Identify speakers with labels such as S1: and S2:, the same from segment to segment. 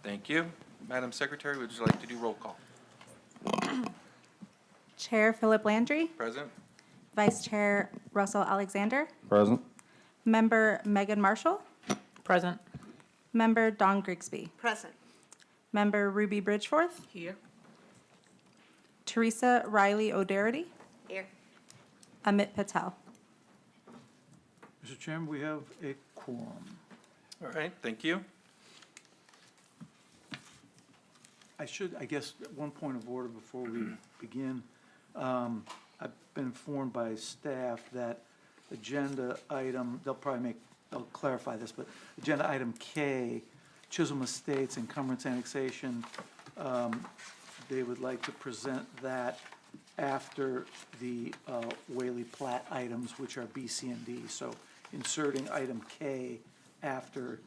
S1: Thank you. Madam Secretary, would you like to do roll call?
S2: Chair Philip Landry,
S1: Present?
S2: Vice Chair Russell Alexander,
S3: Present.
S2: Member Megan Marshall,
S4: Present.
S2: Member Don Grigsby,
S5: Present.
S2: Member Ruby Bridgeforth,
S4: Here.
S2: Teresa Riley O'Doherty,
S5: Here.
S2: Amit Patel.
S3: Mr. Chairman, we have a quorum.
S1: All right, thank you.
S3: I guess, one point of order before we begin. I've been informed by staff that agenda item, they'll clarify this, but agenda item K, Chisholm Estates encumbrance annexation, they would like to present that after the Whaley Plat items, which are B, C, and D. So inserting item K after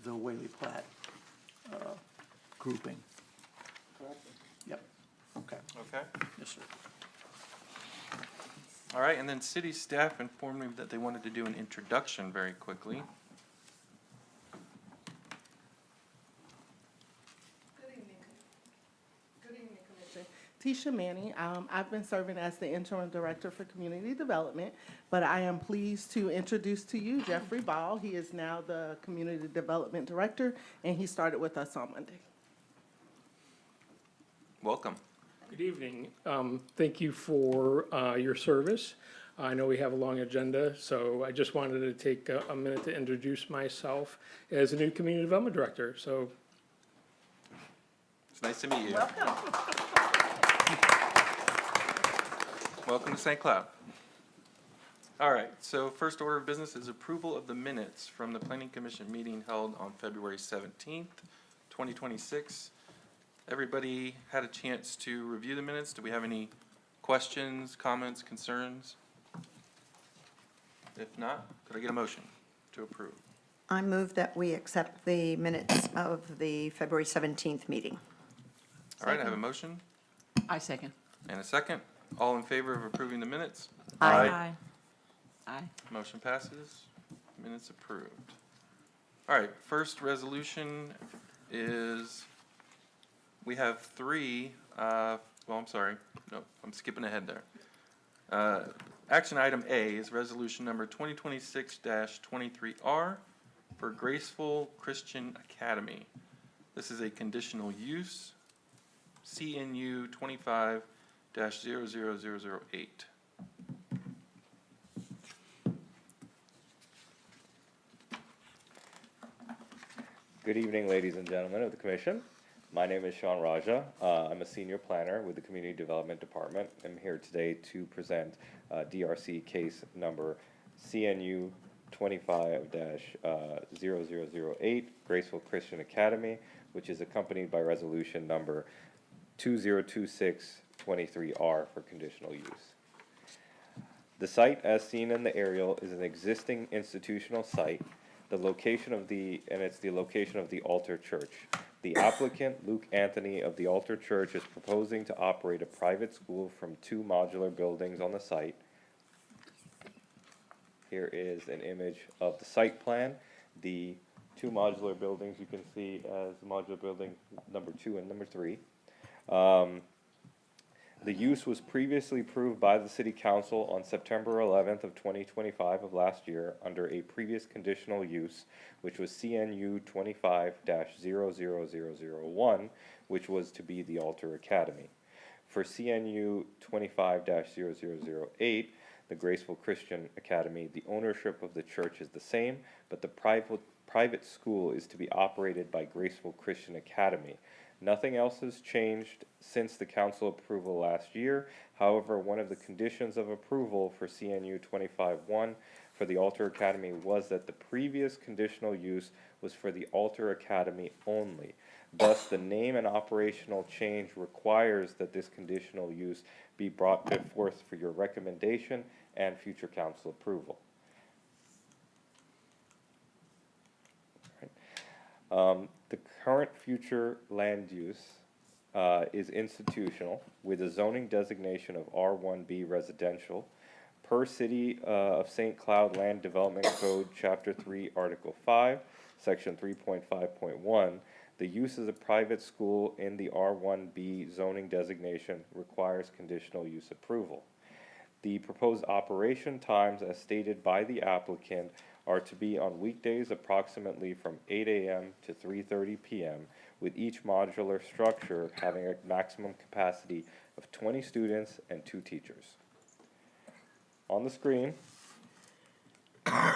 S3: the Whaley Plat grouping. Yep, okay,
S1: Okay.
S3: yes, sir.
S1: All right, and then city staff informed me that they wanted to do an introduction very quickly.
S6: Good evening. Good evening, Commission. Tisha Manning. I've been serving as the interim director for community development, but I am pleased to introduce to you Jeffrey Ball. He is now the community development director, and he started with us on Monday.
S1: Welcome.
S7: Good evening. Thank you for your service. I know we have a long agenda, so I just wanted to take a minute to introduce myself as a new Community Development Director. So
S1: It's nice to meet you.
S6: Welcome.
S1: Welcome to St. Cloud. All right, so first order of business is approval of the minutes from the Planning Commission meeting held on February 17th, 2026. Everybody had a chance to review the minutes. Do we have any questions, comments, concerns? If not, could I get a motion to approve?
S5: I move that we accept the minutes of the February 17th meeting.
S1: All right, I have a motion
S4: I second.
S1: and a second. All in favor of approving the minutes?
S4: Aye. Aye.
S1: Motion passes. Minutes approved. All right, first resolution is, we have three, well, I'm sorry, no, I'm skipping ahead there. Action item A is resolution number 2026-23R for Graceful Christian Academy. This is a conditional use, CNU 25-00008.
S8: Good evening, ladies and gentlemen of the Commission. My name is Sean Raja. I'm a senior planner with the Community Development Department. I'm here today to present DRC case number CNU 25-0008, Graceful Christian Academy, which is accompanied by resolution number 2026-23R for conditional use. The site, as seen in the aerial, is an existing institutional site. It's the location of the Altar Church. The applicant, Luke Anthony of the Altar Church, is proposing to operate a private school from 2 modular buildings on the site. Here is an image of the site plan. The 2 modular buildings you can see as modular building number 2 and number 3. The use was previously approved by the City Council on September 11th of 2025 of last year under a previous conditional use, which was CNU 25-00001, which was to be the Altar Academy. For CNU 25-0008, the Graceful Christian Academy, the ownership of the church is the same, but the private school is to be operated by Graceful Christian Academy. Nothing else has changed since the council approval last year. However, one of the conditions of approval for CNU 25-1 for the Altar Academy was that the previous conditional use was for the Altar Academy only. Thus, the name and operational change requires that this conditional use be brought forth for your recommendation and future council approval. The current future land use is institutional with a zoning designation of R1B residential. Per City of St. Cloud Land Development Code, Chapter 3, Article 5, Section 3.5.1, The use as a private school in the R1B zoning designation requires conditional use approval. The proposed operation times as stated by the applicant are to be on weekdays approximately from 8 a.m. to 3:30 p.m., with each modular structure having a maximum capacity of 20 students and 2 teachers. On the screen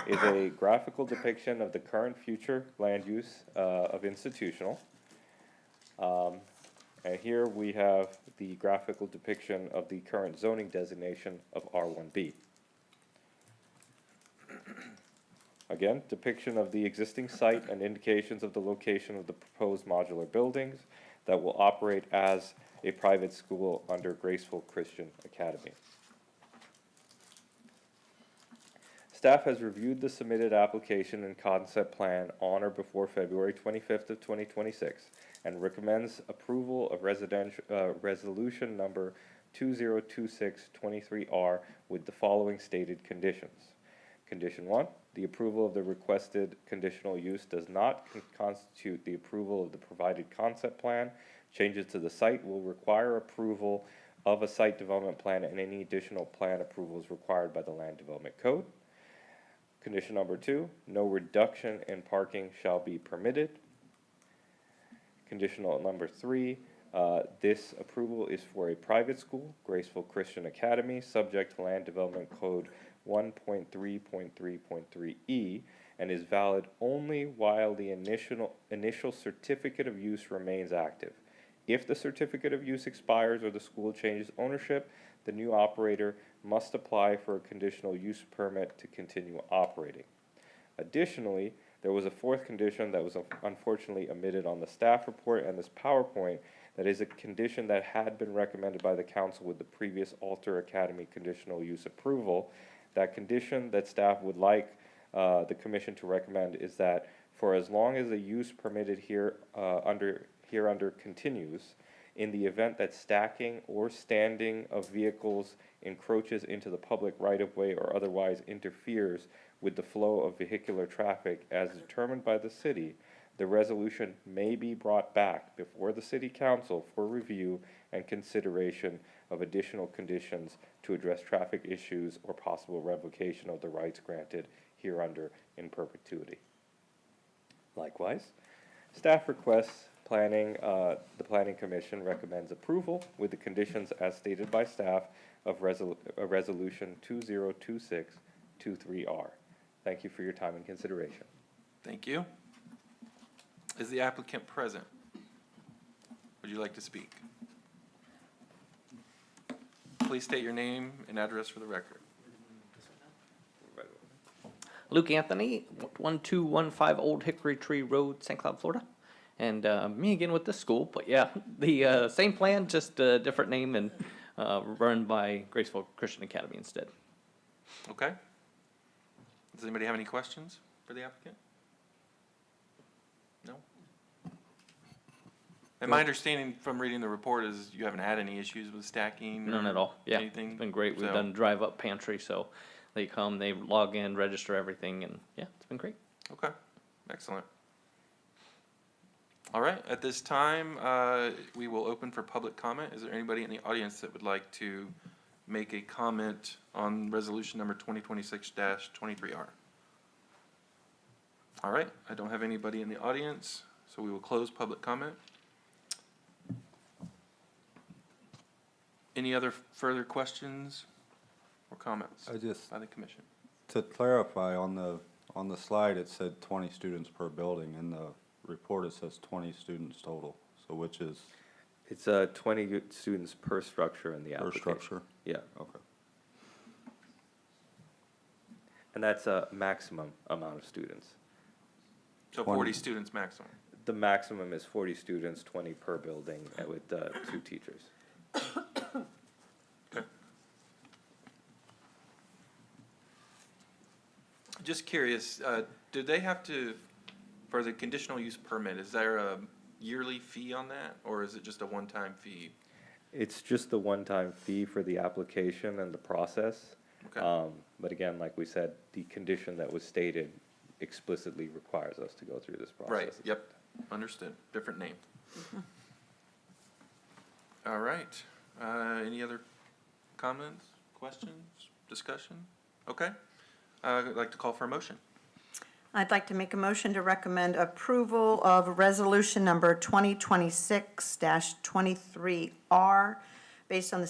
S8: is a graphical depiction of the current future land use of institutional. And here we have the graphical depiction of the current zoning designation of R1B. Again, depiction of the existing site and indications of the location of the proposed modular buildings that will operate as a private school under Graceful Christian Academy. Staff has reviewed the submitted application and concept plan on or before February 25th of 2026 and recommends approval of resolution number 2026-23R with the following stated conditions. Condition 1, the approval of the requested conditional use does not constitute the approval of the provided concept plan. Changes to the site will require approval of a site development plan and any additional plan approvals required by the Land Development Code. Condition number 2, no reduction in parking shall be permitted. Conditional number 3, this approval is for a private school, Graceful Christian Academy, subject to Land Development Code 1.3.3.3E, and is valid only while the initial certificate of use remains active. If the certificate of use expires or the school changes ownership, the new operator must apply for a conditional use permit to continue operating. Additionally, there was a 4th condition that was unfortunately omitted on the staff report and this PowerPoint that is a condition that had been recommended by the council with the previous Alter Academy conditional use approval. That condition that staff would like the commission to recommend is that for as long as the use permitted hereunder continues, in the event that stacking or standing of vehicles encroaches into the public right-of-way or otherwise interferes with the flow of vehicular traffic as determined by the city, the resolution may be brought back before the city council for review and consideration of additional conditions to address traffic issues or possible revocation of the rights granted hereunder in perpetuity. Likewise, staff requests the Planning Commission recommends approval with the conditions as stated by staff of resolution 2026-23R. Thank you for your time and consideration.
S1: Thank you. Is the applicant present? Would you like to speak? Please state your name and address for the record.
S9: Luke Anthony, 1215 Old Hickory Tree Road, St. Cloud, Florida. And me again with this school, but yeah, the same plan, just a different name and run by Graceful Christian Academy instead.
S1: Okay. Does anybody have any questions for the applicant? No? And my understanding from reading the report is you haven't had any issues with stacking?
S9: None
S1: or
S9: at all. Yeah,
S1: anything?
S9: it's been great. We've
S1: So-
S9: done drive-up pantry, so they come, they log in, register everything, and yeah, it's been great.
S1: Okay, excellent. All right, at this time, we will open for public comment. Is there anybody in the audience that would like to make a comment on resolution number 2026-23R? All right, I don't have anybody in the audience, so we will close public comment. Any other further questions or comments
S10: I just,
S1: by the commission?
S10: to clarify, on the slide, it said 20 students per building. In the report, it says 20 students total. So which is
S8: It's 20 students per structure in the
S10: per
S8: application.
S10: structure?
S8: Yeah,
S10: Okay.
S8: and that's a maximum amount of students.
S1: So
S10: 20.
S1: 40 students maximum.
S8: The maximum is 40 students, 20 per building, with 2 teachers.
S1: Okay. Just curious, do they have to, for the conditional use permit, is there a yearly fee on that, or is it just a one-time fee?
S8: It's just the one-time fee for the application and the process.
S1: Okay.
S8: But again, like we said, the condition that was stated explicitly requires us to go through this process.
S1: Right, yep, Understood. Different name. All right. Any other comments, questions, discussion? Okay. I'd like to call for a motion.
S5: I'd like to make a motion to recommend approval of resolution number 2026-23R based on the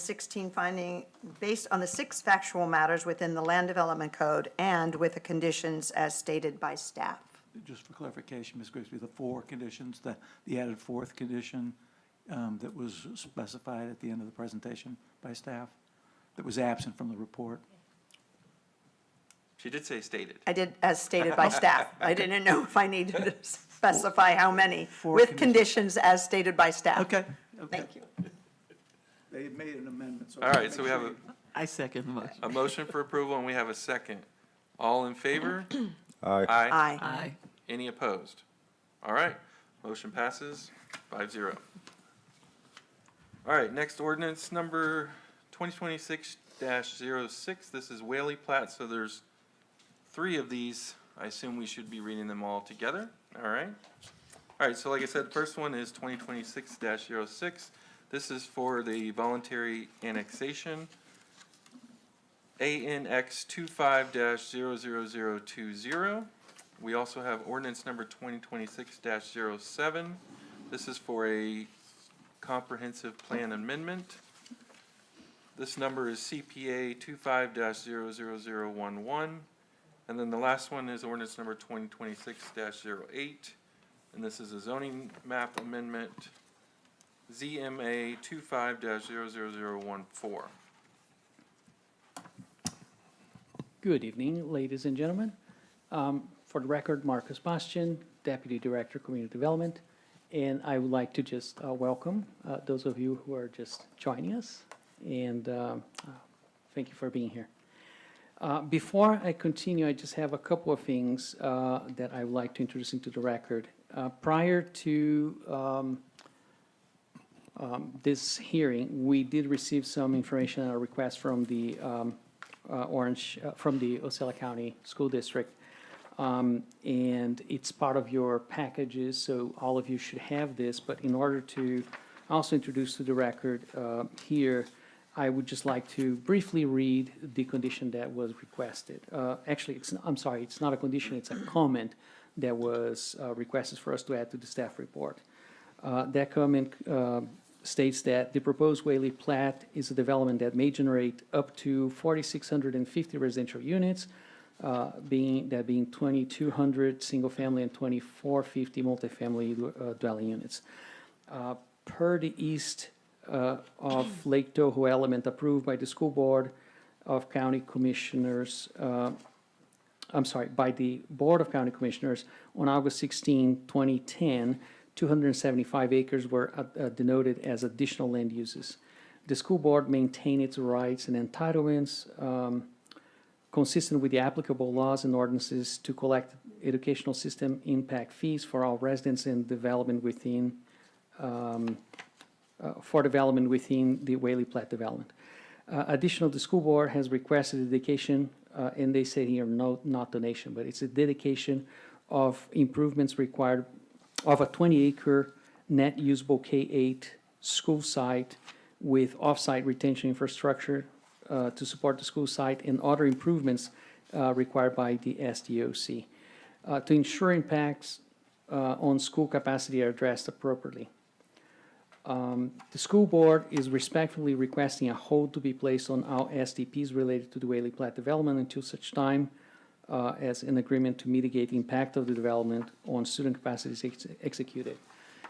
S5: 6 factual matters within the Land Development Code and with the conditions as stated by staff.
S3: Just for clarification, Ms. Grigsby, the 4 conditions, the added 4th condition that was specified at the end of the presentation by staff, that was absent from the report.
S1: She did say stated.
S5: I did, as stated by staff. I didn't know if I needed to specify how many,
S3: 4
S5: with conditions as stated by staff.
S3: Okay.
S5: Thank you.
S3: They made an amendment, so.
S1: All right, so we have
S4: I second the motion.
S1: a motion for approval and we have a second. All in favor?
S10: Aye.
S5: Aye.
S4: Aye.
S1: Any opposed? All right, motion passes 5-0. All right, next ordinance number 2026-06. This is Whaley plat, so there's 3 of these. I assume we should be reading them all together. All right. All right, so like I said, the first one is 2026-06. This is for the voluntary annexation. ANX 25-00020. We also have ordinance number 2026-07. This is for a comprehensive plan amendment. This number is CPA 25-00011. And then the last one is ordinance number 2026-08. And this is a zoning map amendment, ZMA 25-00014.
S11: Good evening, ladies and gentlemen. For the record, Marcus Bastian, Deputy Director, Community Development, and I would like to just welcome those of you who are just joining us, and thank you for being here. Before I continue, I just have a couple of things that I would like to introduce into the record. Prior to this hearing, we did receive some information and a request from the from the Ocala County School District. And it's part of your packages, so all of you should have this. But in order to also introduce to the record here, I would just like to briefly read the condition that was requested. Actually, I'm sorry, it's not a condition, it's a comment that was requested for us to add to the staff report. That comment states that the proposed Whaley plat is a development that may generate up to 4,650 residential units, being 2,200 single-family and 2,450 multifamily dwelling units. Per the east of Lake Toho element approved by the School Board of County Commissioners, by the Board of County Commissioners on August 16, 2010, 275 acres were denoted as additional land uses. The school board maintained its rights and entitlements consistent with the applicable laws and ordinances to collect educational system impact fees for all residents and development within the Whaley Plat development. Additional, the school board has requested a dedication, and they say here not donation, but it's a dedication of improvements required of a 20-acre net usable K-8 school site with off-site retention infrastructure to support the school site and other improvements required by the SDOC to ensure impacts on school capacity are addressed appropriately. The school board is respectfully requesting a hold to be placed on all SDPs related to the Whaley Plat development until such time as an agreement to mitigate the impact of the development on student capacity is executed.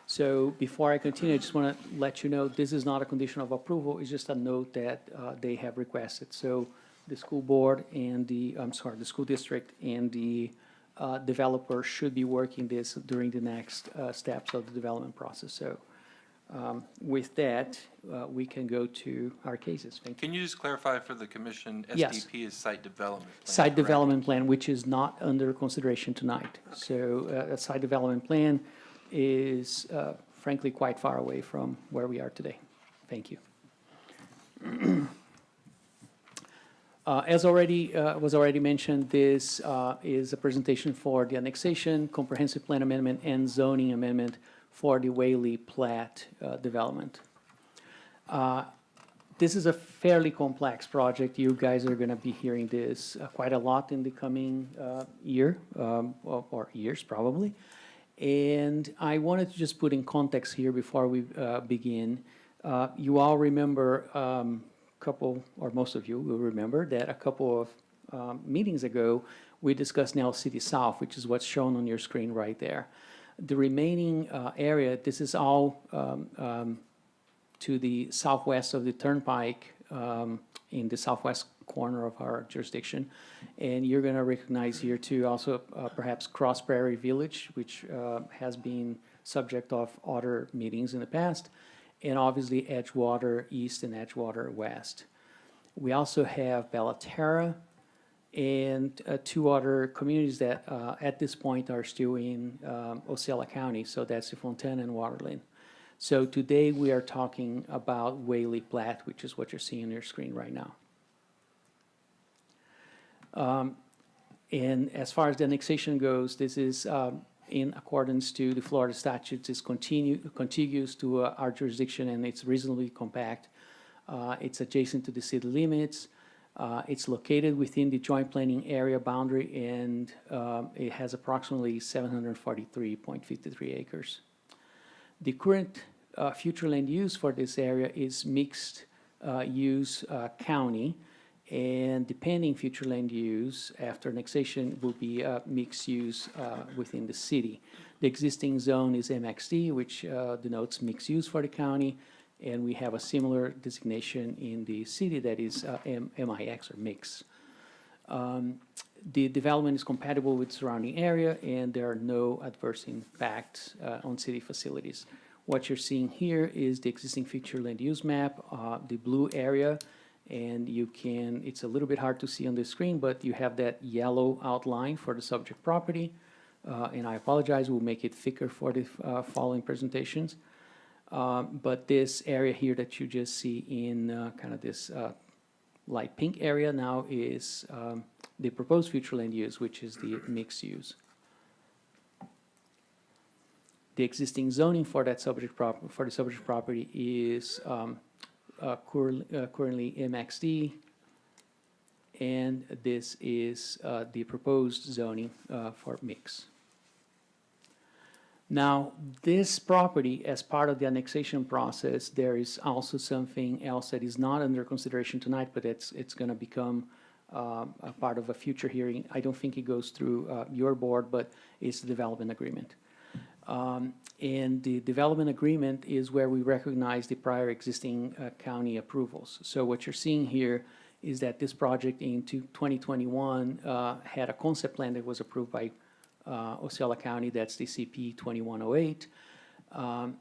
S11: So before I continue, I just want to let you know, this is not a condition of approval, it's just a note that they have requested. So the school board and the school district and the developer should be working this during the next steps of the development process. So with that, we can go to our cases. Thank you.
S1: Can you just clarify for the commission,
S11: Yes.
S1: SDP is site development plan,
S11: Site
S1: correct?
S11: development plan, which is not under consideration tonight. So a site development plan is frankly quite far away from where we are today. Thank you. As already was already mentioned, this is a presentation for the annexation, comprehensive plan amendment, and zoning amendment for the Whaley Plat development. This is a fairly complex project. You guys are going to be hearing this quite a lot in the coming year, or years probably. And I wanted to just put in context here before we begin. You all remember, couple, or most of you will remember, that a couple of meetings ago, we discussed Nell City South, which is what's shown on your screen right there. The remaining area, this is all to the southwest of the Turnpike, in the southwest corner of our jurisdiction. And you're going to recognize here too also perhaps Cross Prairie Village, which has been subject of other meetings in the past, and obviously Edgewater East and Edgewater West. We also have Bellaterra and two other communities that at this point are still in Osceola County, so that's the Fontana and Waterlyn. So today we are talking about Whaley Plat, which is what you're seeing on your screen right now. And as far as the annexation goes, this is in accordance to the Florida statutes, is contiguous to our jurisdiction, and it's reasonably compact. It's adjacent to the city limits. It's located within the joint planning area boundary, and it has approximately 743.53 acres. The current future land use for this area is mixed use county, and the pending future land use after annexation will be mixed use within the city. The existing zone is MXD, which denotes mixed use for the county, and we have a similar designation in the city that is MIX, or mix. The development is compatible with surrounding area, and there are no adverse impacts on city facilities. What you're seeing here is the existing future land use map, the blue area, and you can, it's a little bit hard to see on the screen, but you have that yellow outline for the subject property. And I apologize, we'll make it thicker for the following presentations. But this area here that you just see in kind of this light pink area now is the proposed future land use, which is the mixed use. The existing zoning for that subject property is currently MXD, and this is the proposed zoning for mix. Now, this property, as part of the annexation process, there is also something else that is not under consideration tonight, but it's going to become a part of a future hearing. I don't think it goes through your board, but it's the development agreement. And the development agreement is where we recognize the prior existing county approvals. So what you're seeing here is that this project in 2021 had a concept plan that was approved by Osceola County, that's the CP 2108.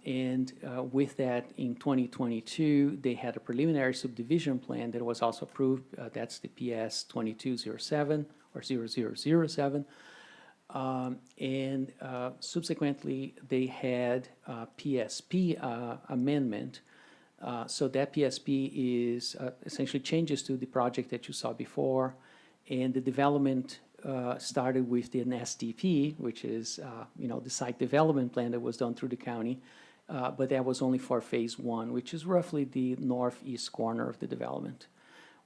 S11: And with that, in 2022, they had a preliminary subdivision plan that was also approved. That's the PS 2207 or 0007. And subsequently, they had PSP amendment. So that PSP is essentially changes to the project that you saw before, and the development started with an SDP, which is the site development plan that was done through the county, but that was only for phase one, which is roughly the northeast corner of the development.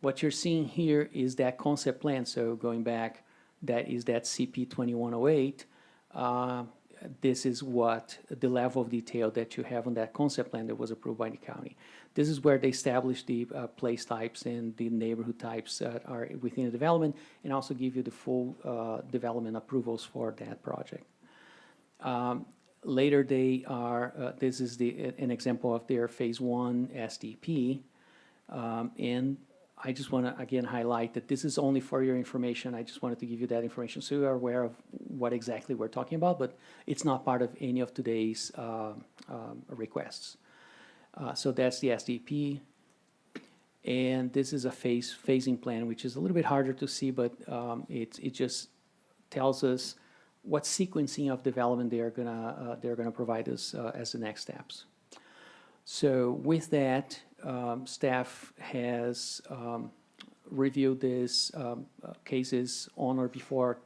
S11: What you're seeing here is that concept plan. So going back, that is that CP 2108. This is what the level of detail that you have on that concept plan that was approved by the county. This is where they established the place types and the neighborhood types that are within the development, and also give you the full development approvals for that project. Later, they are, this is an example of their phase one SDP, and I just want to, again, highlight that this is only for your information. I just wanted to give you that information so you are aware of what exactly we're talking about, but it's not part of any of today's requests. So that's the SDP. And this is a phasing plan, which is a little bit harder to see, but it just tells us what sequencing of development they're gonna provide us as the next steps. So with that, staff has reviewed these cases on or before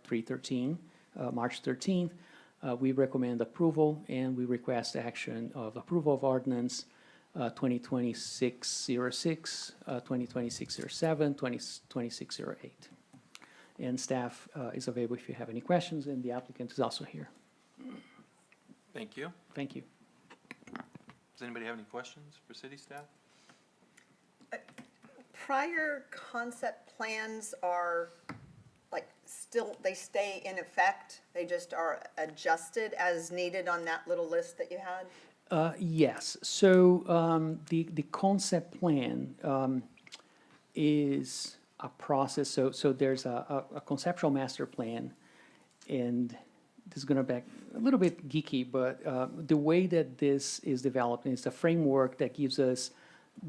S11: March 13th. We recommend approval, and we request action of approval of ordinance 2026-06, 2026-07, 2026-08. And staff is available if you have any questions, and the applicant is also here.
S1: Thank you.
S11: Thank you.
S1: Does anybody have any questions for city staff?
S5: Prior concept plans are, like, still, they stay in effect? They just are adjusted as needed on that little list that you had?
S11: Yes, so the concept plan is a process, so there's a conceptual master plan, and this is gonna back a little bit geeky, but the way that this is developed is a framework that gives us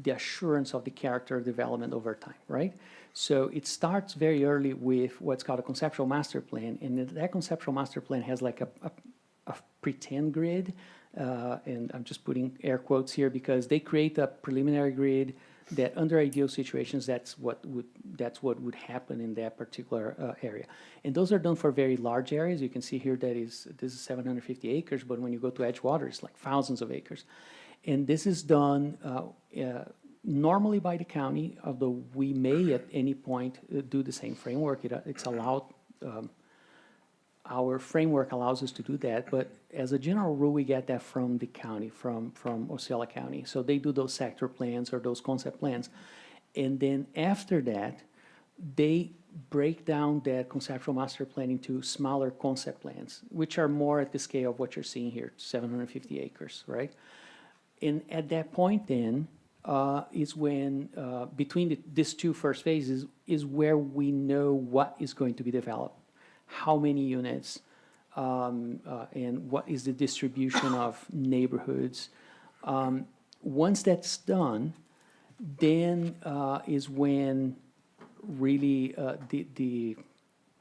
S11: the assurance of the character development over time, right? So it starts very early with what's called a conceptual master plan, and that conceptual master plan has like a pretend grid, and I'm just putting air quotes here because they create a preliminary grid that under ideal situations, that's what would happen in that particular area. And those are done for very large areas. You can see here this is 750 acres, but when you go to Edgewater, it's like thousands of acres. And this is done normally by the county, although we may at any point do the same framework. It's allowed, our framework allows us to do that, but as a general rule, we get that from the county, from Osceola County. So they do those sector plans or those concept plans. And then after that, they break down that conceptual master plan into smaller concept plans, which are more at the scale of what you're seeing here, 750 acres, right? And at that point then, is when, between these two first phases, is where we know what is going to be developed, how many units, and what is the distribution of neighborhoods. Once that's done, then is when really the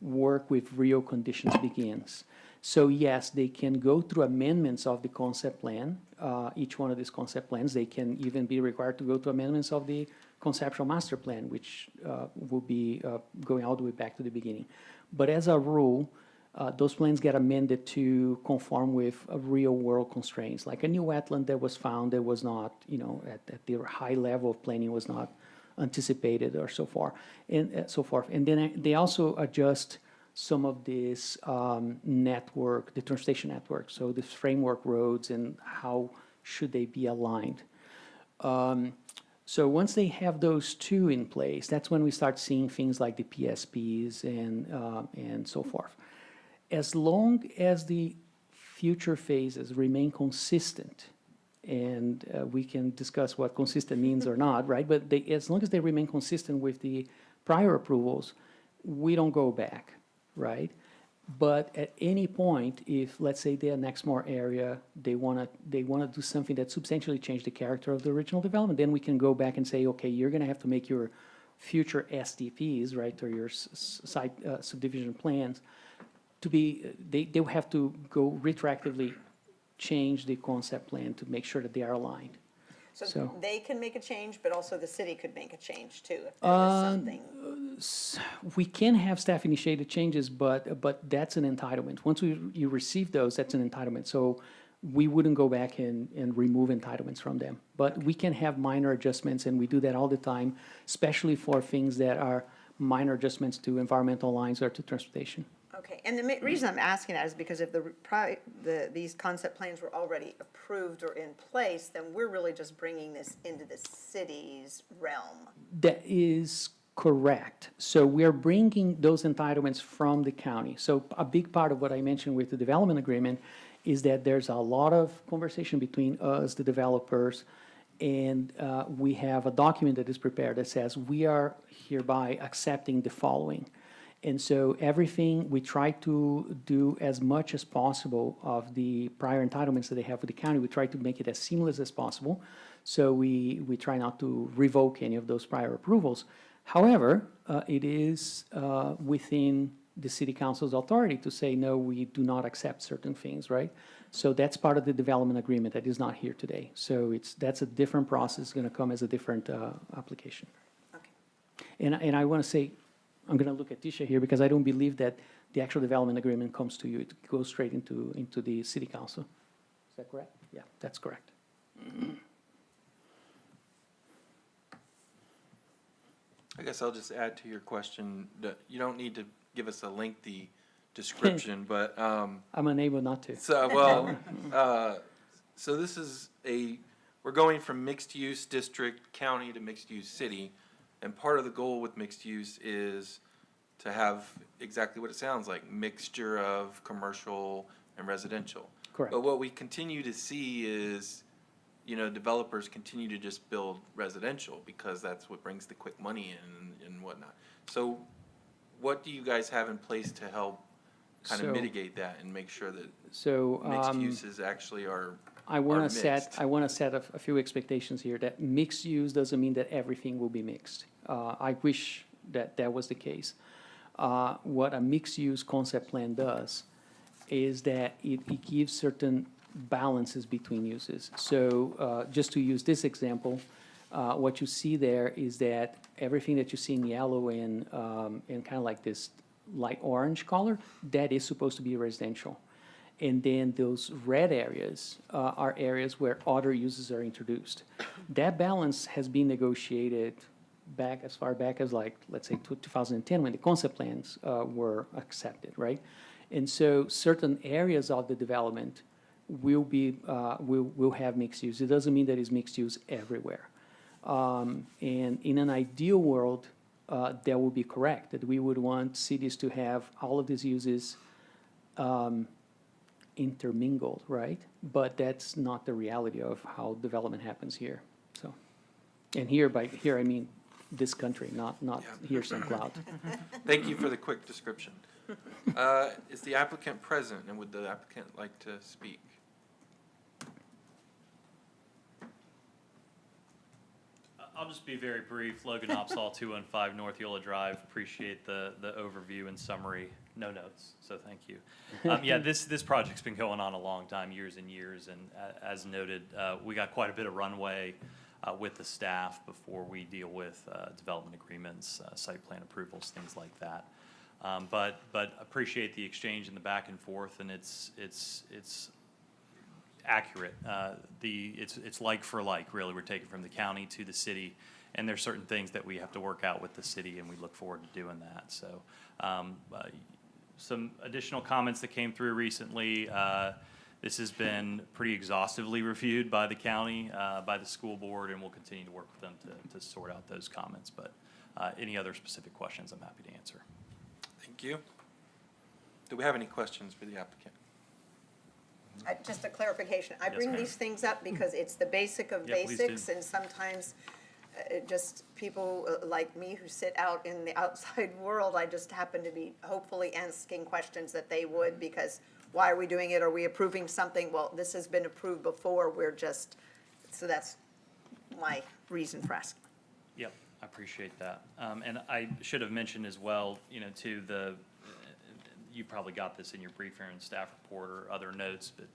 S11: work with real conditions begins. So yes, they can go through amendments of the concept plan, each one of these concept plans. They can even be required to go to amendments of the conceptual master plan, which will be going all the way back to the beginning. But as a rule, those plans get amended to conform with real world constraints, like a new wetland that was found that was not, at the high level of planning was not anticipated or so forth. And then they also adjust some of this network, the transportation network, so the framework roads and how should they be aligned. So once they have those two in place, that's when we start seeing things like the PSPs and so forth. As long as the future phases remain consistent, and we can discuss what consistent means or not, right? But as long as they remain consistent with the prior approvals, we don't go back, right? But at any point, if, let's say, they annex more area, they wanna do something that substantially change the character of the original development, then we can go back and say, okay, you're gonna have to make your future SDPs, right, or your site subdivision plans to be, they will have to go retroactively change the concept plan to make sure that they are aligned.
S5: So they can make a change, but also the city could make a change too, if there was something.
S11: We can have staff-initiated changes, but that's an entitlement. Once you receive those, that's an entitlement. So we wouldn't go back and remove entitlements from them. But we can have minor adjustments, and we do that all the time, especially for things that are minor adjustments to environmental lines or to transportation.
S5: Okay, and the reason I'm asking that is because if these concept plans were already approved or in place, then we're really just bringing this into the city's realm.
S11: That is correct. So we're bringing those entitlements from the county. So a big part of what I mentioned with the development agreement is that there's a lot of conversation between us, the developers, and we have a document that is prepared that says we are hereby accepting the following. And so everything, we try to do as much as possible of the prior entitlements that they have with the county. We try to make it as seamless as possible. So we try not to revoke any of those prior approvals. However, it is within the city council's authority to say, no, we do not accept certain things, right? So that's part of the development agreement that is not here today. So that's a different process, going to come as a different application. And I want to say, I'm going to look at Tisha here, because I don't believe that the actual development agreement comes to you. It goes straight into the city council. Is that correct? Yeah, that's correct.
S1: I guess I'll just add to your question, that you don't need to give us a lengthy description, but,
S11: I'm unable not to.
S1: so, well, so this is we're going from mixed-use district, county to mixed-use city, and part of the goal with mixed use is to have exactly what it sounds like, mixture of commercial and residential.
S11: Correct.
S1: But what we continue to see is, developers continue to just build residential because that's what brings the quick money in and whatnot. So what do you guys have in place to help kind of
S11: So-
S1: mitigate that and make sure that
S11: So.
S1: mixed uses actually are
S11: I want
S1: mixed?
S11: I want to set a few expectations here, that mixed use doesn't mean that everything will be mixed. I wish that that was the case. What a mixed use concept plan does is that it gives certain balances between uses. So, just to use this example, what you see there is that everything that you see in yellow and kind of like this light orange color, that is supposed to be residential. And then those red areas are areas where other uses are introduced. That balance has been negotiated back as far back as, like, let's say 2010, when the concept plans were accepted, right? And so certain areas of the development will have mixed use. It doesn't mean that it's mixed use everywhere. And in an ideal world, that would be correct, that we would want cities to have all of these uses intermingled, right? But that's not the reality of how development happens here, so. And by here, I mean this country, not here, St. Cloud.
S1: Thank you for the quick description. Is the applicant present, and would the applicant like to speak?
S12: I'll just be very brief. Logan Opsahl, 215 North Yola Drive. Appreciate the overview and summary. No notes, so thank you. Yeah, this project's been going on a long time, years and years, and as noted, we got quite a bit of runway with the staff before we deal with development agreements, site plan approvals, things like that. But appreciate the exchange and the back and forth, and it's accurate. It's like for like, really. We're taking from the county to the city, and there's certain things that we have to work out with the city, and we look forward to doing that. So, some additional comments that came through recently. This has been pretty exhaustively reviewed by the county, by the school board, and we'll continue to work with them to sort out those comments. But any other specific questions, I'm happy to answer.
S1: Thank you. Do we have any questions for the applicant?
S5: Just a clarification. I
S12: Yes,
S5: bring
S12: ma'am.
S5: these things up because it's the basic of
S12: Yeah, please do.
S5: basics, and sometimes just people like me who sit out in the outside world, I just happen to be hopefully asking questions that they would, because why are we doing it? Are we approving something? Well, this has been approved before. So that's my reason for asking.
S12: Yep, I appreciate that. And I should have mentioned as well, you probably got this in your briefing and staff report or other notes, but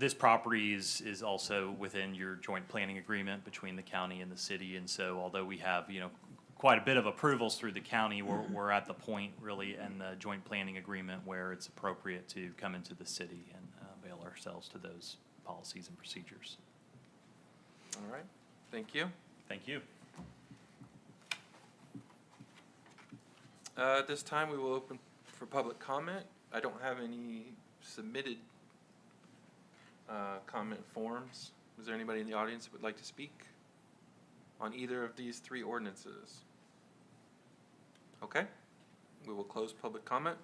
S12: this property is also within your joint planning agreement between the county and the city. And so although we have, quite a bit of approvals through the county, we're at the point really in the joint planning agreement where it's appropriate to come into the city and avail ourselves to those policies and procedures.
S1: All right, thank you.
S12: Thank you.
S1: At this time, we will open for public comment. I don't have any submitted comment forms. Is there anybody in the audience that would like to speak on either of these three ordinances? Okay, we will close public comment.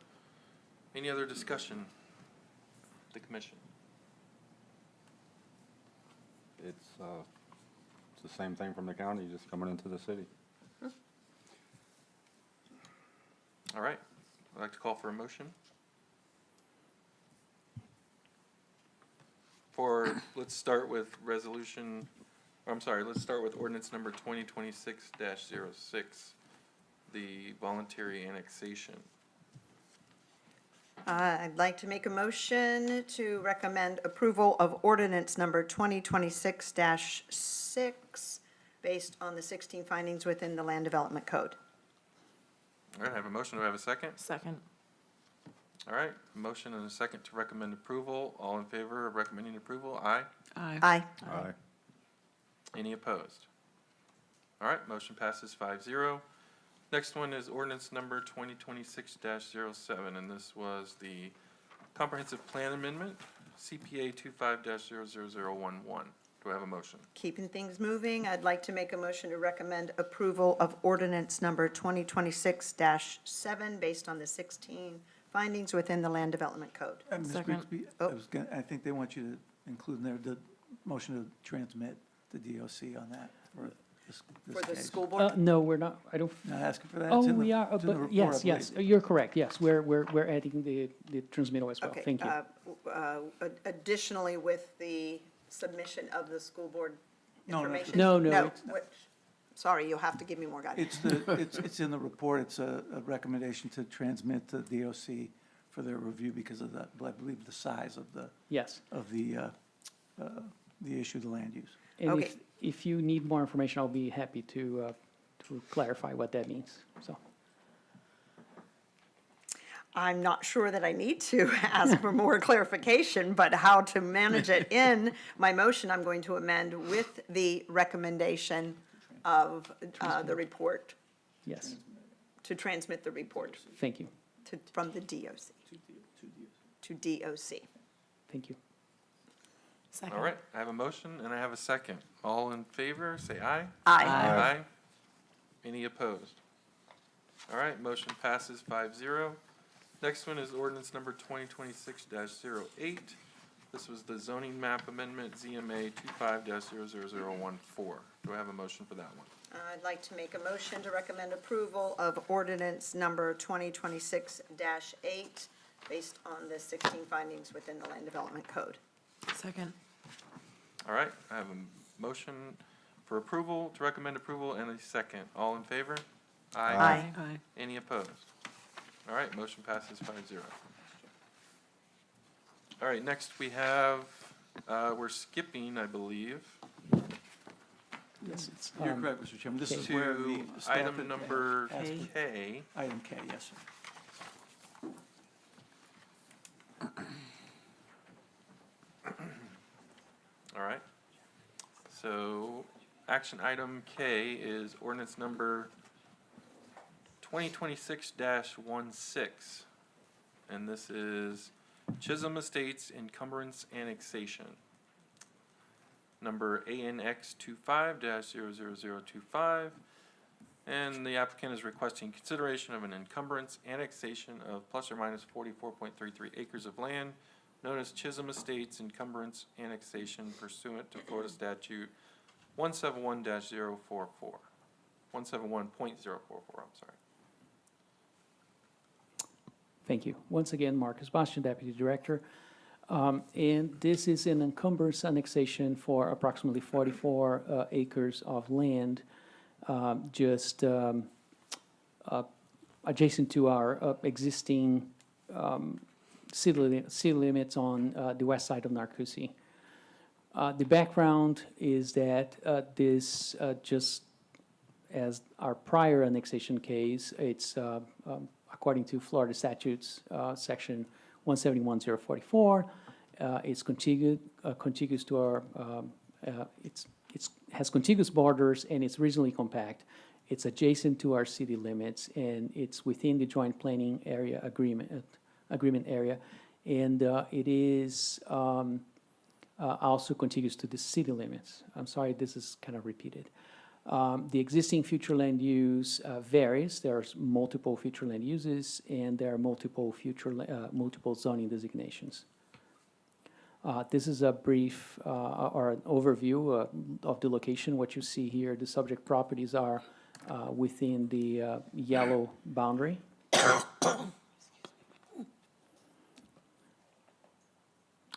S1: Any other discussion? The commission.
S10: It's the same thing from the county, just coming into the city.
S1: All right, I'd like to call for a motion. Let's start with let's start with ordinance number 2026-06, the voluntary annexation.
S5: I'd like to make a motion to recommend approval of ordinance number 2026-6, based on the 16 findings within the Land Development Code.
S1: All right, I have a motion. Do I have a second?
S4: Second.
S1: All right, motion and a second to recommend approval. All in favor of recommending approval? Aye.
S4: Aye.
S5: Aye.
S10: Aye.
S1: Any opposed? All right, motion passes 5-0. Next one is ordinance number 2026-07, and this was the comprehensive plan amendment, CPA 25-00011. Do I have a motion?
S5: Keeping things moving, I'd like to make a motion to recommend approval of ordinance number 2026-7 based on the 16 findings within the Land Development Code.
S3: Ms.
S4: Second.
S3: Grigsby,
S5: Oh.
S3: I think they want you to include in there the motion to transmit the DOC on that for this
S5: For the
S3: case.
S5: school board?
S11: No, we're not, I don't,
S3: Not asking for that?
S11: oh,
S3: It's in the-
S11: we are,
S3: it's in the
S11: but
S3: report, I
S11: yes, yes,
S3: believe.
S11: you're correct, yes, we're adding the transmittal as well,
S5: Okay,
S11: thank you.
S5: Additionally, with the submission of the school board
S3: No, no,
S5: information?
S11: No, no,
S5: No,
S11: it's-
S5: sorry, you'll have to give me more guidance.
S3: It's in the report, it's a recommendation to transmit to DOC for their review because of the, I believe, the size of the,
S11: Yes,
S3: the issue, the land use.
S11: and
S5: Okay.
S11: if you need more information, I'll be happy to clarify what that means, so.
S5: I'm not sure that I need to ask for more clarification, but how to manage it in my motion, I'm going to amend with the recommendation of the report,
S11: Yes,
S5: to transmit the report
S11: thank you,
S5: from the DOC to DOC.
S11: thank you.
S4: Second.
S1: All right, I have a motion and I have a second. All in favor, say aye.
S5: Aye.
S1: Aye. Any opposed? All right, motion passes 5-0. Next one is ordinance number 2026-08. This was the zoning map amendment, ZMA 25-00014. Do I have a motion for that one?
S5: I'd like to make a motion to recommend approval of ordinance number 2026-8 based on the 16 findings within the Land Development Code.
S4: Second.
S1: All right, I have a motion for approval, to recommend approval, and a second. All in favor?
S5: Aye.
S4: Aye.
S1: Any opposed? All right, motion passes 5-0. All right, next we have, we're skipping, I believe,
S11: Yes, it's,
S3: You're correct, Mr. Chairman. This is
S1: to
S3: where the staff
S1: item
S3: had
S1: number
S3: asked for-
S1: K.
S3: Item K, yes, sir.
S1: All right. So, action item K is ordinance number 2026-16. And this is Chisholm Estates encumbrance annexation. Number ANX 25-00025. And the applicant is requesting consideration of an encumbrance annexation of plus or minus 44.33 acres of land known as Chisholm Estates encumbrance annexation pursuant to Florida Statute 171-044. 171.044, I'm sorry.
S11: Thank you. Once again, Marcus Bastian, Deputy Director. And this is an encumbrance annexation for approximately 44 acres of land, just adjacent to our existing city limits on the west side of Narcoossee. The background is that this, just as our prior annexation case, it's according to Florida statutes, section 171.044, it's contiguous to our, it's has contiguous borders and it's regionally compact. It's adjacent to our city limits and it's within the joint planning area agreement area, and it is also contiguous to the city limits. I'm sorry, this is kind of repeated. The existing future land use varies. There's multiple future land uses, and there are multiple multiple zoning designations. This is a brief or an overview of the location. What you see here, the subject properties are within the yellow boundary.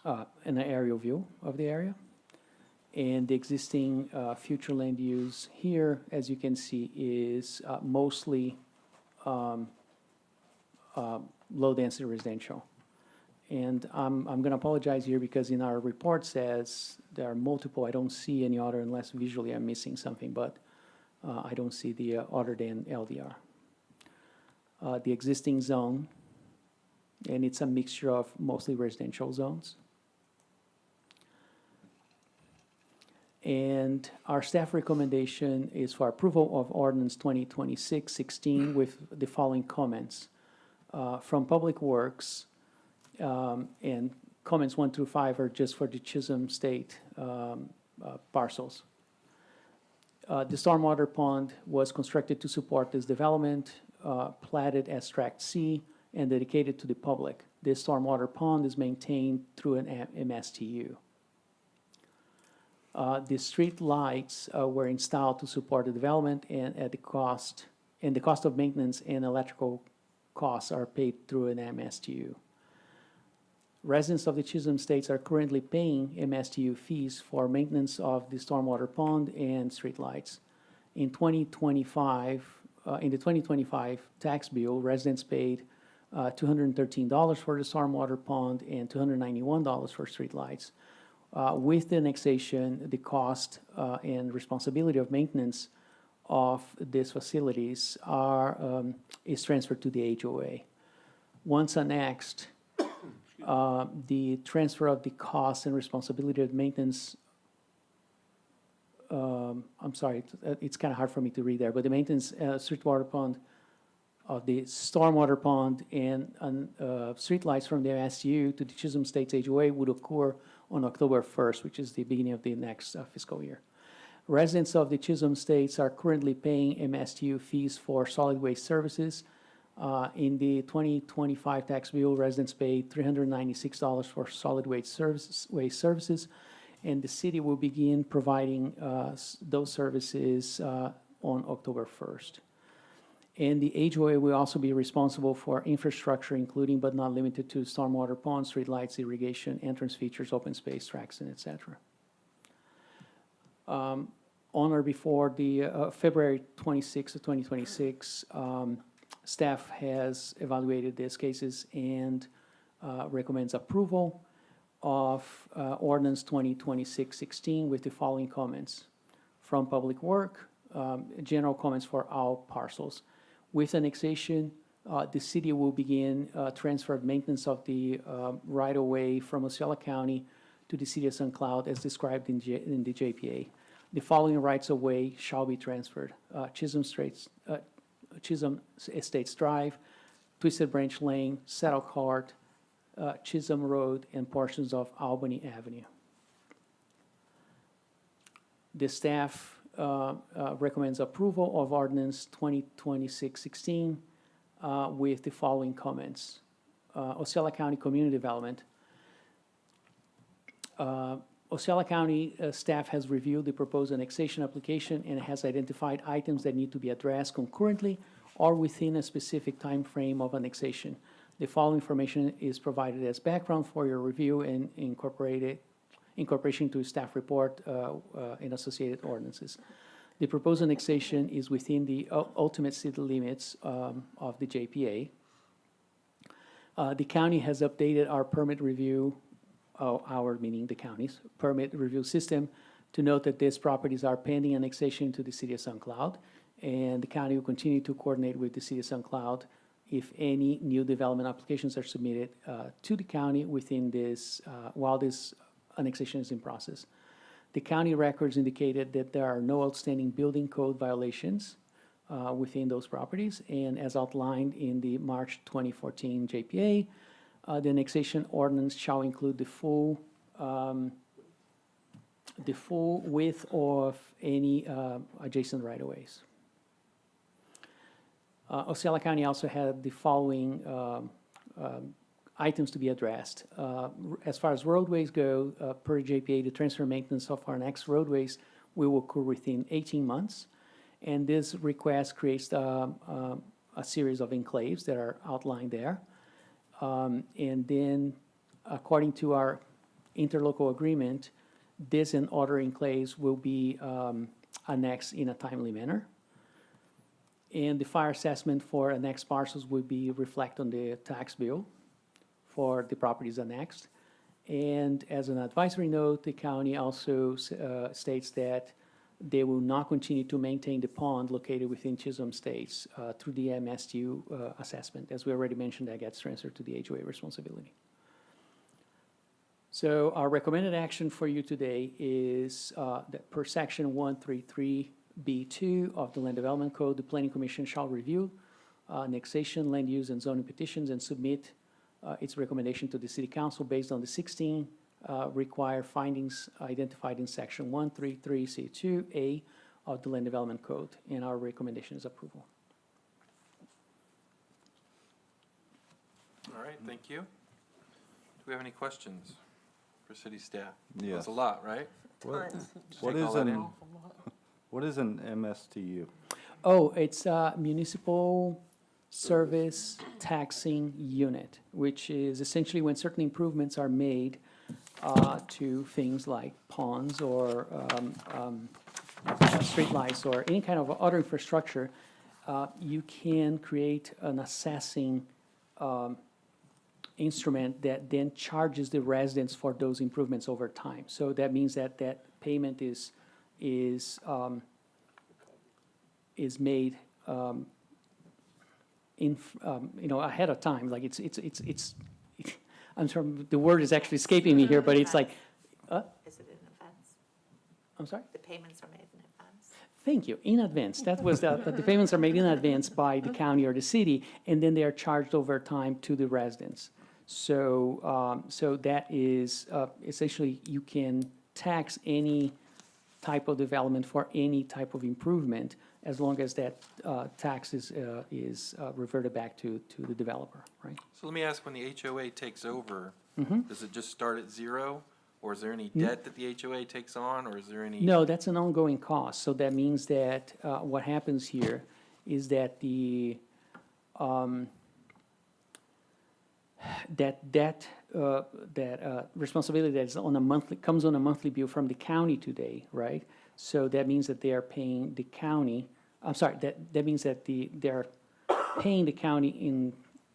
S11: An aerial view of the area. And the existing future land use here, as you can see, is mostly low-density residential. And I'm going to apologize here because in our report says there are multiple. I don't see any other unless visually I'm missing something, but I don't see the other than LDR. The existing zone, and it's a mixture of mostly residential zones. And our staff recommendation is for approval of ordinance 2026-16 with the following comments. From Public Works, and comments 1 through 5 are just for the Chisholm State parcels. The stormwater pond was constructed to support this development, platted as Tract C and dedicated to the public. This stormwater pond is maintained through an MSTU. The street lights were installed to support the development, and the cost of maintenance and electrical costs are paid through an MSTU. Residents of the Chisholm Estates are currently paying MSTU fees for maintenance of the stormwater pond and street lights. In 2025, in the 2025 tax bill, residents paid $213 for the stormwater pond and $291 for street lights. With the annexation, the cost and responsibility of maintenance of these facilities is transferred to the HOA. Once annexed, the transfer of the cost and responsibility of maintenance, I'm sorry, it's kind of hard for me to read there, but the maintenance street water pond of the stormwater pond and street lights from the MSTU to the Chisholm Estates HOA would occur on October 1st, which is the beginning of the next fiscal year. Residents of the Chisholm Estates are currently paying MSTU fees for solid waste services. In the 2025 tax bill, residents paid $396 for solid waste services, and the city will begin providing those services on October 1st. And the HOA will also be responsible for infrastructure, including but not limited to stormwater ponds, streetlights, irrigation, entrance features, open space, tracks, and et cetera. On or before the February 26th of 2026, staff has evaluated these cases and recommends approval of ordinance 2026-16 with the following comments. From Public Work, general comments for all parcels. With annexation, the city will begin transfer of maintenance of the right-of-way from Osceola County to the city of St. Cloud as described in the JPA. The following rights-of-way shall be transferred. Chisholm Estates Drive, Twisted Branch Lane, Saddle Court, Chisholm Road, and portions of Albany Avenue. The staff recommends approval of ordinance 2026-16 with the following comments. Osceola County Community Development. Osceola County staff has reviewed the proposed annexation application and has identified items that need to be addressed concurrently or within a specific time frame of annexation. The following information is provided as background for your review and incorporation to staff report and associated ordinances. The proposed annexation is within the ultimate city limits of the JPA. The county has updated our permit review, meaning the county's permit review system, to note that these properties are pending annexation to the city of St. Cloud, and the county will continue to coordinate with the city of St. Cloud if any new development applications are submitted to the county within this, while this annexation is in process. The county records indicated that there are no outstanding building code violations within those properties, and as outlined in the March 2014 JPA, the annexation ordinance shall include the full width of any adjacent right-of-ways. Osceola County also had the following items to be addressed. As far as roadways go, per JPA, the transfer maintenance of our next roadways will occur within 18 months. And this request creates a series of enclaves that are outlined there. And then, according to our interlocal agreement, this and other enclaves will be annexed in a timely manner. And the fire assessment for annexed parcels will be reflected on the tax bill for the properties annexed. And as an advisory note, the county also states that they will not continue to maintain the pond located within Chisholm Estates through the MSTU assessment. As we already mentioned, that gets transferred to the HOA responsibility. So our recommended action for you today is that per section 133B2 of the Land Development Code, the Planning Commission shall review annexation, land use, and zoning petitions and submit its recommendation to the City Council based on the 16 required findings identified in section 133C2A of the Land Development Code, and our recommendation is approval.
S1: All right, thank you. Do we have any questions for city staff?
S10: Yes.
S1: That's a lot, right?
S10: What-
S5: Tons.
S10: What
S1: Take all
S10: is
S1: that
S10: an,
S1: in.
S10: what is an MSTU?
S11: Oh, it's a municipal service taxing unit, which is essentially when certain improvements are made to things like ponds or streetlights or any kind of other infrastructure, you can create an assessing instrument that then charges the residents for those improvements over time. So that means that that payment is made ahead of time. Like it's I'm sorry, the word is actually escaping me here, but it's like,
S4: Is it in advance?
S11: I'm sorry?
S4: The payments are made in advance?
S11: Thank you, in advance. That was the payments are made in advance by the county or the city, and then they are charged over time to the residents. So, so that is, essentially, you can tax any type of development for any type of improvement, as long as that, tax is reverted back to the developer, right?
S1: So let me ask, when the HOA takes over,
S11: Mm-hmm.
S1: does it just start at zero? Or is there any debt that the HOA takes on, or is there any?
S11: No, that's an ongoing cost. So that means that what happens here is that the responsibility that is on a monthly comes on a monthly bill from the county today, right? So that means that they are paying the county. I'm sorry. That means that they're paying the county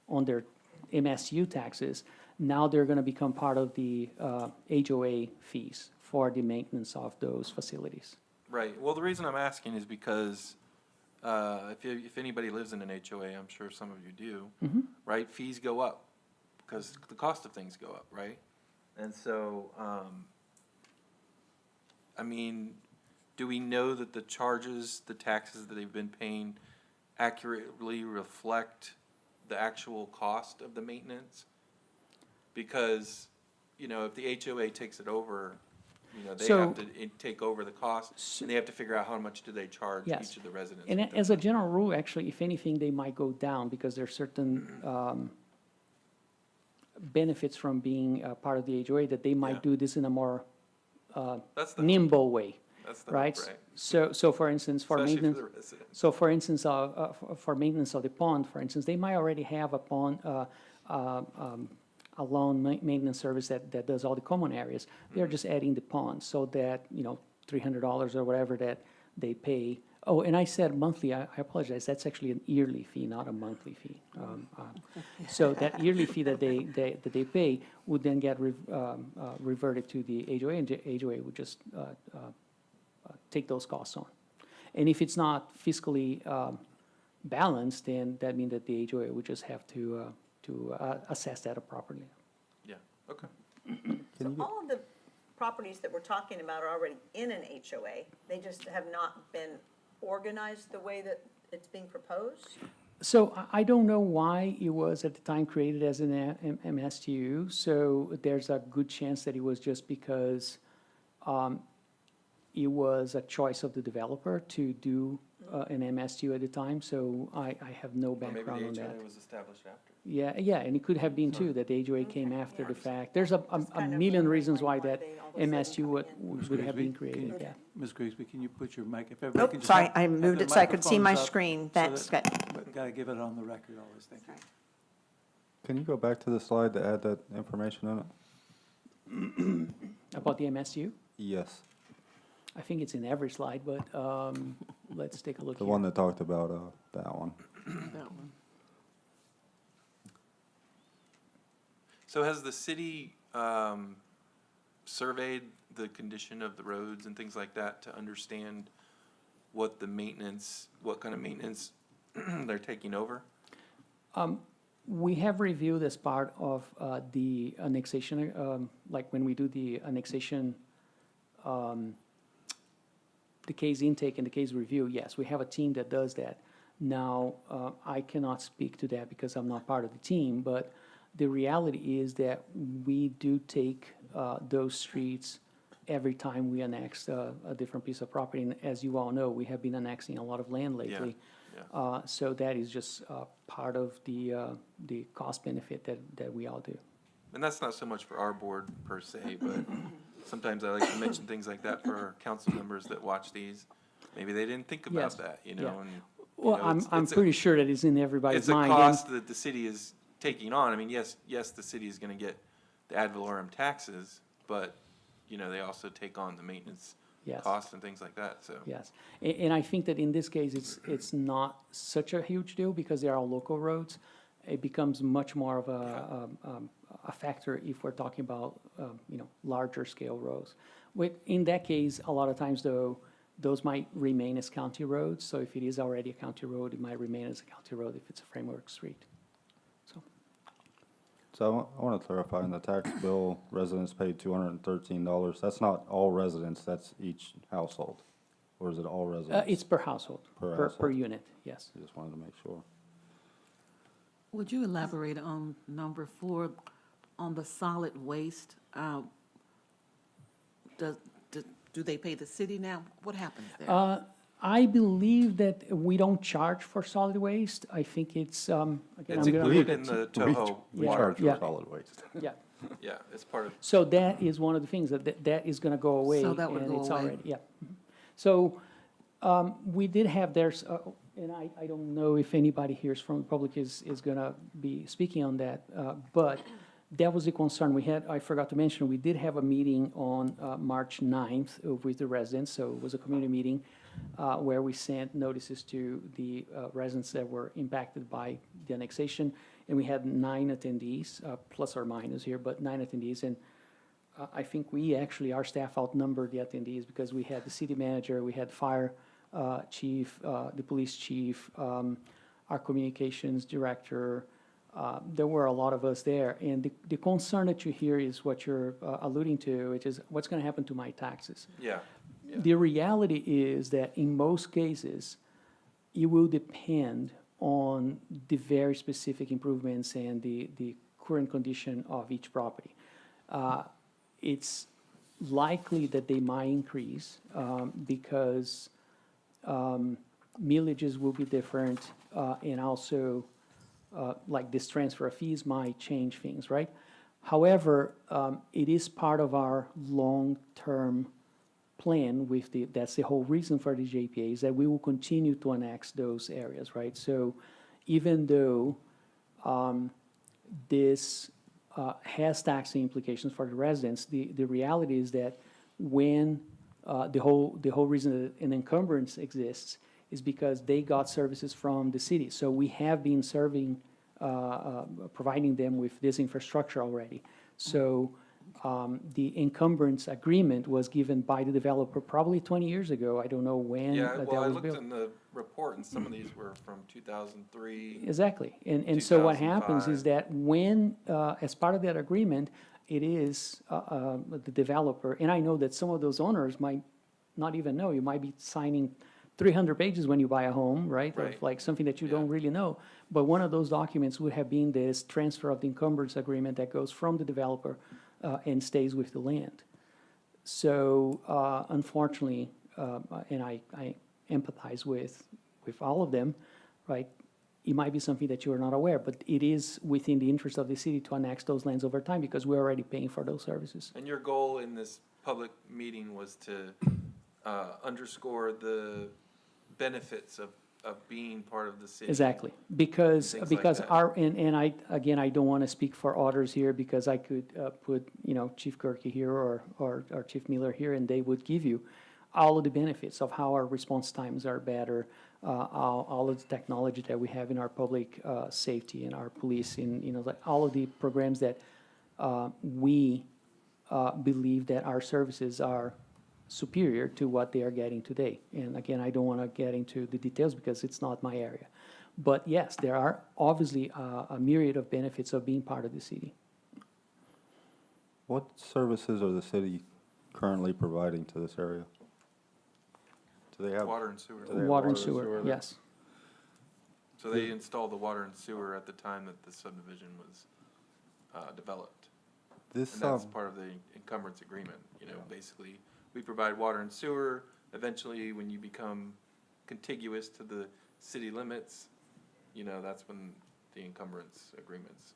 S11: on their MSU taxes. Now they're going to become part of the HOA fees for the maintenance of those facilities.
S1: Right, well, the reason I'm asking is because, if anybody lives in an HOA, I'm sure some of you do, right, fees go up, because the cost of things go up, right? And so, I mean, do we know that the charges, the taxes that they've been paying accurately reflect the actual cost of the maintenance? Because, if the HOA takes it over, they
S11: So-
S1: have to take over the cost, and they have to figure out how much do they charge
S11: Yes.
S1: each of the residents.
S11: And
S1: within
S11: as a
S1: the-
S11: general rule, actually, if anything, they might go down because there are certain benefits from being part of the HOA that they might
S1: Yeah.
S11: do this in a more
S1: That's the,
S11: nimble way,
S1: that's the,
S11: right?
S1: right,
S11: So for instance, for
S1: especially for
S11: maintenance.
S1: the residents.
S11: So for instance, for maintenance of the pond, for instance, they might already have a pond, a lawn maintenance service that does all the common areas. They're just adding the pond so that, $300 or whatever that they pay. Oh, and I said monthly, I apologize, that's actually an yearly fee, not a monthly fee. So that yearly fee that they pay would then get reverted to the HOA, and the HOA would just take those costs on. And if it's not fiscally balanced, then that means that the HOA would just have to assess that properly.
S1: Yeah, okay.
S5: So all of the properties that we're talking about are already in an HOA, they just have not been organized the way that it's being proposed?
S11: So I don't know why it was at the time created as an MSTU, so there's a good chance that it was just because it was a choice of the developer to do an MSTU at the time, so I have no
S1: Or maybe
S11: background on
S1: the
S11: that.
S1: HOA was established after.
S11: Yeah, and it could have been too, that the HOA came after the fact. There's a
S5: Just kind of
S11: million
S5: wondering
S11: reasons why
S5: why
S11: that
S5: they all of a sudden
S11: MSTU would
S3: Grigsby,
S11: have been
S3: can you-
S11: created, yeah.
S3: Ms. Grigsby, can you put your mic, if everybody
S5: Nope,
S3: can just
S5: sorry,
S3: have-
S5: I
S3: have
S5: moved
S3: the
S5: it so I could see my
S3: microphones up
S5: screen.
S3: so
S5: That's
S3: that-
S5: good.
S3: but Gotta give it on the record always, thank you.
S10: Can you go back to the slide to add that information in it?
S11: About the MSTU?
S10: Yes,
S11: I think it's in every slide, but let's take a look
S10: the
S11: here.
S10: one that talked about, that one.
S6: That one.
S1: So has the city surveyed the condition of the roads and things like that to understand what kind of maintenance they're taking over?
S11: We have reviewed as part of the annexation, like when we do the annexation, the case intake and the case review, yes, we have a team that does that. Now, I cannot speak to that because I'm not part of the team, but the reality is that we do take those streets every time we annex a different piece of property. And as you all know, we have been annexing a lot of land lately. So that is just part of the cost benefit that we all do.
S1: And that's not so much for our board per se, but sometimes I like to mention things like that for our council members that watch these. Maybe they didn't think
S11: Yes.
S1: about that, you know,
S11: Yeah.
S1: and.
S11: Well, I'm pretty sure that it's in everybody's mind.
S1: It's a cost that the city is taking on. I mean, yes, the city is gonna get the ad valorem taxes, but, you know, they also take on the maintenance
S11: Yes.
S1: costs and things like that, so.
S11: Yes, and I think that in this case, it's not such a huge deal because they are all local roads. It becomes much more of a factor if we're talking about, larger scale roads. In that case, a lot of times though, those might remain as county roads. So if it is already a county road, it might remain as a county road if it's a framework street.
S10: So I want to clarify, in the tax bill, residents paid $213. That's not all residents, that's each household? Or is it all residents?
S11: It's per household,
S10: Per
S11: per
S10: household.
S11: unit, yes.
S10: I just wanted to make sure.
S13: Would you elaborate on number 4, on the solid waste? Do they pay the city now? What happens there?
S11: I believe that we don't charge for solid waste. I think it's, again,
S1: It's
S11: I'm gonna
S1: included
S11: look
S1: in
S11: at.
S1: the Toho.
S10: We
S11: Yeah,
S10: charge
S11: yeah.
S10: for solid waste.
S11: Yeah,
S1: Yeah, it's part of,
S11: so that is one of the things that is gonna go away.
S13: So that would
S11: and
S13: go
S11: it's
S13: away.
S11: already- Yeah. Mhm. So, we did have theirs, and I don't know if anybody here from the public is gonna be speaking on that, but that was a concern we had. I forgot to mention, we did have a meeting on March 9th with the residents, so it was a community meeting where we sent notices to the residents that were impacted by the annexation, and we had 9 attendees, plus or minus here, but 9 attendees, and I think our staff outnumbered the attendees because we had the city manager, we had fire chief, the police chief, our communications director. There were a lot of us there, and the concern that you hear is what you're alluding to, which is what's going to happen to my taxes.
S1: yeah,
S11: The reality is that in most cases, it will depend on the very specific improvements and the current condition of each property. It's likely that they might increase because millages will be different, and also like this transfer of fees might change things, right? However, it is part of our long-term plan that's the whole reason for the JPA, is that we will continue to annex those areas, right? So even though this has tax implications for the residents, the reality is that when the whole reason that an encumbrance exists is because they got services from the city. So we have been providing them with this infrastructure already. So the encumbrance agreement was given by the developer probably 20 years ago. I don't know when
S1: yeah,
S11: that
S1: well, I
S11: was
S1: looked
S11: built.
S1: in the report, and some of these were from 2003.
S11: Exactly. And so what happens
S1: 2005.
S11: is that when, as part of that agreement, it is the developer, and I know that some of those owners might not even know, you might be signing 300 pages when you buy a home, right?
S1: Right.
S11: Of like something that you don't really know. But one of those documents would have been this transfer of the encumbrance agreement that goes from the developer and stays with the land. So unfortunately, and I empathize with all of them, right? It might be something that you are not aware, but it is within the interest of the city to annex those lands over time because we're already paying for those services.
S1: And your goal in this public meeting was to underscore the benefits of being part of the city.
S11: Exactly, because
S1: Things like that.
S11: I don't want to speak for others here because I could put, Chief Gerke here or Chief Miller here, and they would give you all of the benefits of how our response times are better, all of the technology that we have in our public safety and our police, and, like all of the programs that we believe that our services are superior to what they are getting today. And again, I don't want to get into the details because it's not my area. But yes, there are obviously a myriad of benefits of being part of the city.
S10: What services are the city currently providing to this area? Do they have?
S1: Water and sewer.
S10: do they have
S11: Water and sewer,
S10: there?
S11: yes.
S1: So they installed the water and sewer at the time that the subdivision was developed.
S10: This,
S1: And that's part of the encumbrance agreement, you know, basically, we provide water and sewer. Eventually, when you become contiguous to the city limits, you know, that's when the encumbrance agreements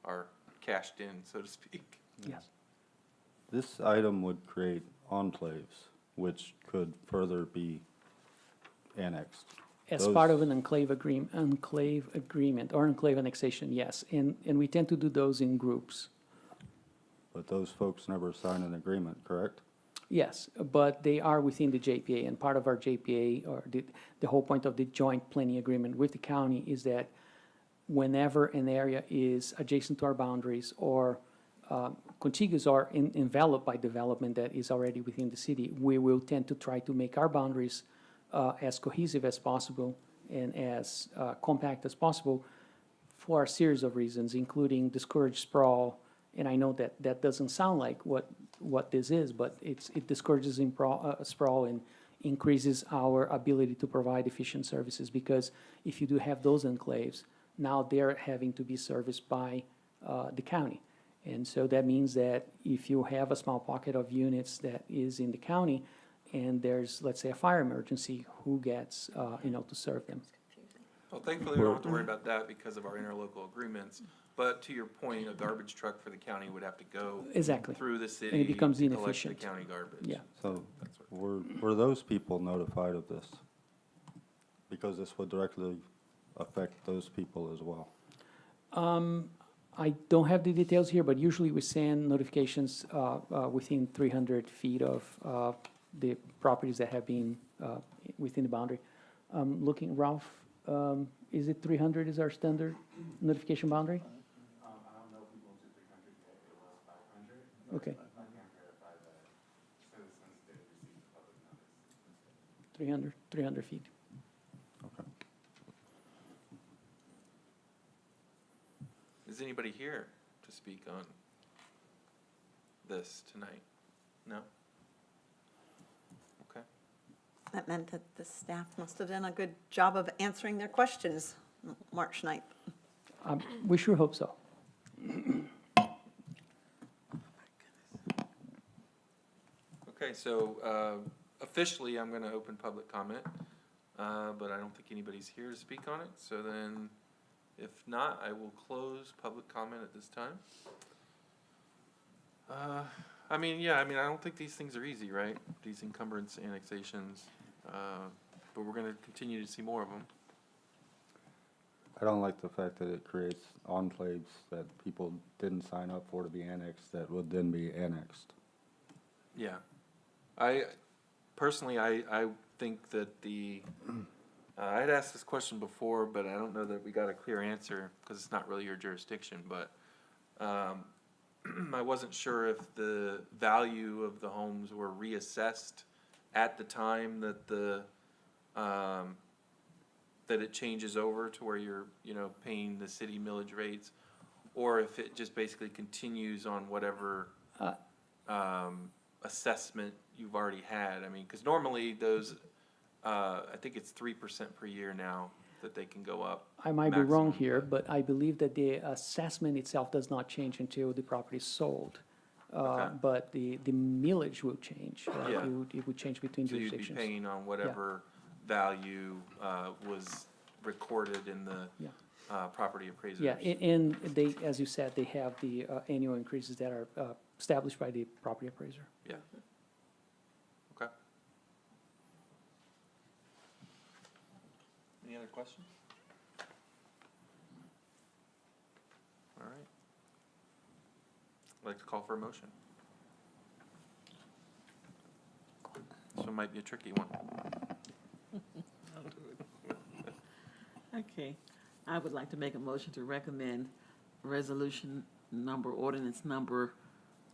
S1: are cashed in, so to speak.
S11: Yes.
S10: this item would create enclaves, which could further be annexed.
S11: As
S10: Those-
S11: part of an enclave agreement or enclave annexation, yes. And we tend to do those in groups.
S10: But those folks never signed an agreement, correct?
S11: Yes, but they are within the JPA, and part of our JPA, or the whole point of the joint planning agreement with the county is that whenever an area is adjacent to our boundaries or contiguous or enveloped by development that is already within the city, we will tend to try to make our boundaries as cohesive as possible and as compact as possible for a series of reasons, including discourage sprawl. And I know that that doesn't sound like what this is, but it discourages sprawl and increases our ability to provide efficient services, because if you do have those enclaves, now they're having to be serviced by the county. And so that means that if you have a small pocket of units that is in the county and there's, let's say, a fire emergency, who gets, to serve them?
S1: Well, thankfully, we don't have to worry about that because of our interlocal agreements. But to your point, a garbage truck for the county would have to go
S11: Exactly.
S1: through the city.
S11: And it becomes
S1: to collect
S11: inefficient.
S1: the county garbage.
S11: Yeah.
S10: So were those people notified of this? Because this would directly affect those people as well.
S11: I don't have the details here, but usually we send notifications within 300 feet of the properties that have been within the boundary. Looking, Ralph, is it 300 is our standard notification boundary?
S14: I don't know if we moved to 300 yet, it was 500.
S11: Okay.
S14: I can verify that citizens did receive public notice.
S11: 300 feet.
S10: Okay.
S1: Is anybody here to speak on this tonight? No? Okay.
S5: That meant that the staff must have done a good job of answering their questions March 9th.
S11: We sure hope so.
S1: Okay, so officially, I'm going to open public comment, but I don't think anybody's here to speak on it. So then, if not, I will close public comment at this time. I don't think these things are easy, right? These encumbrance annexations, but we're going to continue to see more of them.
S10: I don't like the fact that it creates enclaves that people didn't sign up for to be annexed that would then be annexed.
S1: Yeah. I think that I had asked this question before, but I don't know that we got a clear answer because it's not really your jurisdiction, but I wasn't sure if the value of the homes were reassessed at the time that that it changes over to where you're, paying the city millage rates, or if it just basically continues on whatever assessment you've already had. I mean, because normally those, I think it's 3% per year now that they can go up.
S11: I might be wrong
S1: maximum.
S11: here, but I believe that the assessment itself does not change until the property is sold.
S1: Okay.
S11: But the millage will change, right?
S1: Yeah.
S11: It would change between
S1: So you'd be
S11: jurisdictions.
S1: paying on whatever value was recorded in the property appraisers.
S11: Yeah, and they, as you said, they have the annual increases that are established by the property appraiser.
S1: Yeah. Okay. Any other questions? All right. I'd like to call for a motion. This one might be a tricky one.
S13: Okay, I would like to make a motion to recommend resolution ordinance number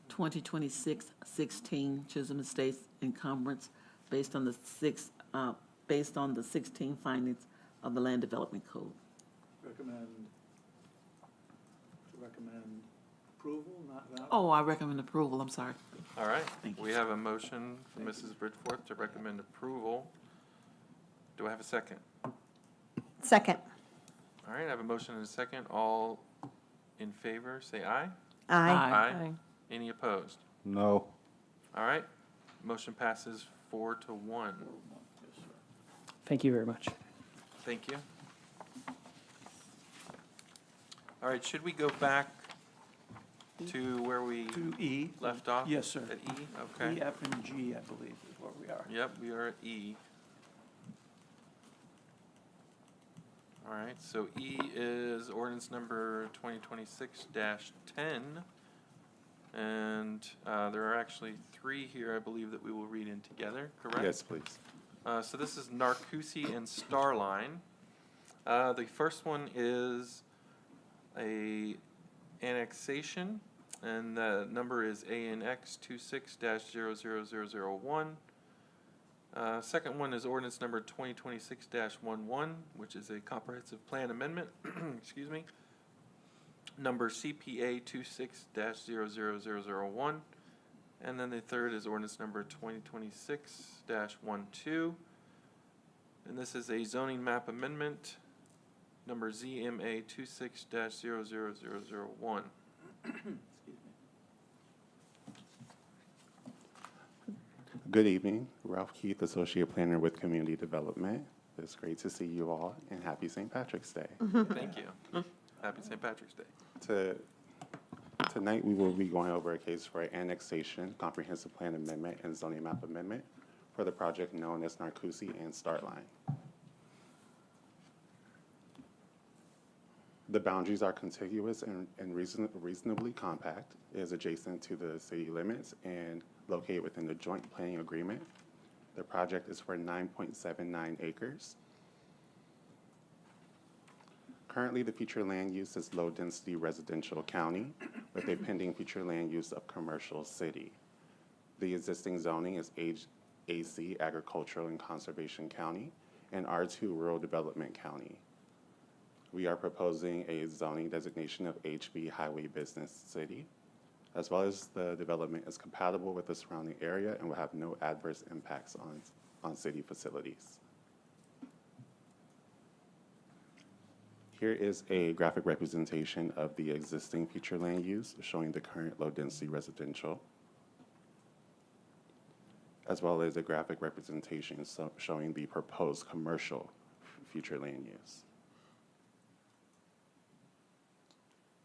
S13: 2026-16, Chisholm Estates encumbrance based on the 16 findings of the Land Development Code.
S3: Recommend approval, not that?
S13: Oh, I recommend approval, I'm sorry.
S1: All right,
S13: Thank you.
S1: we have a motion from Mrs. Bridgeforth to recommend approval. Do I have a second?
S2: Second.
S1: All right, I have a motion and a second. All in favor, say aye.
S13: Aye.
S1: Any opposed?
S10: No.
S1: All right, motion passes 4-1.
S11: Thank you very much.
S1: Thank you. All right, should we go back to where we
S3: To E?
S1: left off?
S3: Yes, sir.
S1: At E, okay.
S3: E, F, and G, I believe, is where we are.
S1: Yep, we are at E. All right, so E is ordinance number 2026-10. And there are actually 3 here, I believe, that we will read in together, correct?
S14: Yes, please.
S1: So this is Narcoossee and Starline. The first one is a annexation, and the number is ANX 26-00001. Second one is ordinance number 2026-11, which is a comprehensive plan amendment, excuse me, number CPA 26-00001. And then the third is ordinance number 2026-12. And this is a zoning map amendment, number ZMA 26-00001.
S14: Good evening, Ralph Keith, Associate Planner with Community Development. It's great to see you all, and happy St. Patrick's Day.
S1: Thank you. Happy St. Patrick's Day.
S14: Tonight, we will be going over a case for annexation, comprehensive plan amendment, and zoning map amendment for the project known as Narcoossee and Starline. The boundaries are contiguous and reasonably compact. It is adjacent to the city limits and located within the joint planning agreement. The project is for 9.79 acres. Currently, the future land use is low-density residential county with a pending future land use of commercial city. The existing zoning is AC, agricultural and conservation county, and R2, rural development county. We are proposing a zoning designation of HB highway business city, as well as the development is compatible with the surrounding area and will have no adverse impacts on city facilities. Here is a graphic representation of the existing future land use showing the current low-density residential, as well as a graphic representation showing the proposed commercial future land use.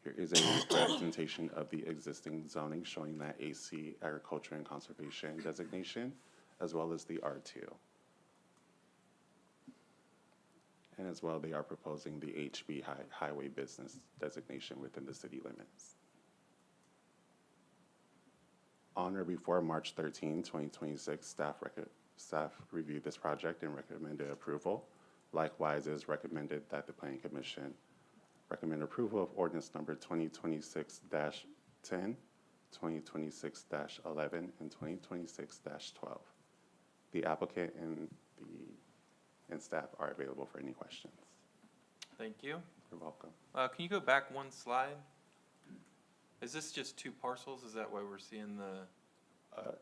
S14: Here is a representation of the existing zoning showing that AC, agriculture and conservation designation, as well as the R2. And as well, they are proposing the HB highway business designation within the city limits. On or before March 13, 2026, staff reviewed this project and recommended approval. Likewise, it is recommended that the Planning Commission recommend approval of ordinance number 2026-10, 2026-11, and 2026-12. The applicant and staff are available for any questions.
S1: Thank you.
S14: You're welcome.
S1: Can you go back one slide? Is this just 2 parcels? Is that why we're seeing the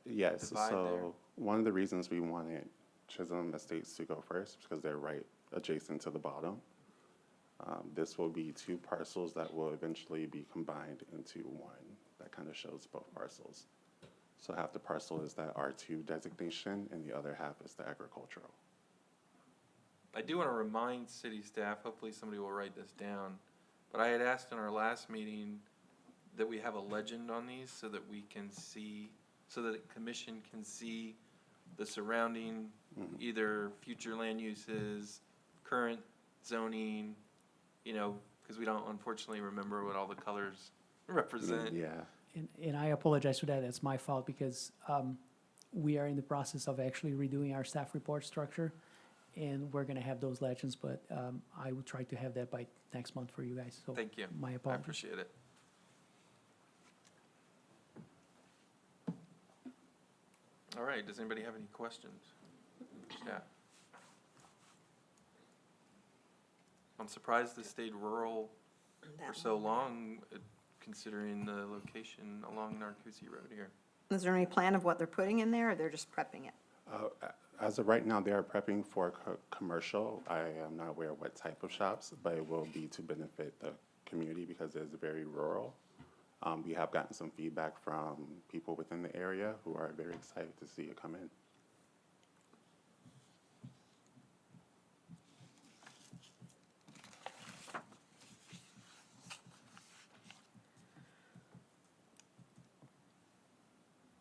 S14: Yes,
S1: divide there?
S14: so one of the reasons we wanted Chisholm Estates to go first is because they're right adjacent to the bottom. This will be 2 parcels that will eventually be combined into one. That kind of shows both parcels. So half the parcel is that R2 designation, and the other half is the agricultural.
S1: I do want to remind city staff, hopefully somebody will write this down, but I had asked in our last meeting that we have a legend on these so that we can see, so that the commission can see the surrounding either future land uses, current zoning, you know, because we don't unfortunately remember what all the colors represent.
S14: Yeah.
S11: And I apologize for that. That's my fault because we are in the process of actually redoing our staff report structure, and we're going to have those legends, but I will try to have that by next month for you guys. So
S1: Thank you.
S11: my
S1: I
S11: apologies.
S1: appreciate it. All right, does anybody have any questions? Yeah. I'm surprised this stayed rural for so long, considering the location along Narcousie Road here.
S5: Is there any plan of what they're putting in there, or they're just prepping it?
S14: As of right now, they are prepping for commercial. I am not aware of what type of shops, but it will be to benefit the community because it is very rural. We have gotten some feedback from people within the area who are very excited to see it come in.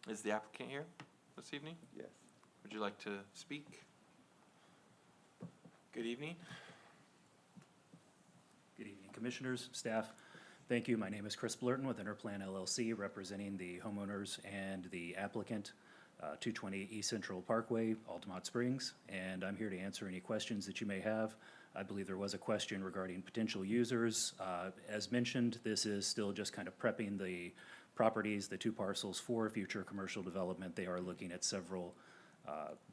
S1: Is the applicant here this evening?
S8: Yes.
S1: Would you like to speak? Good evening.
S15: Good evening, Commissioners, staff. Thank you. My name is Chris Blurton with Interplan LLC, representing the homeowners and the applicant, 220 East Central Parkway, Altamont Springs, and I'm here to answer any questions that you may have. I believe there was a question regarding potential users. As mentioned, this is still just kind of prepping the properties, the two parcels for future commercial development. They are looking at several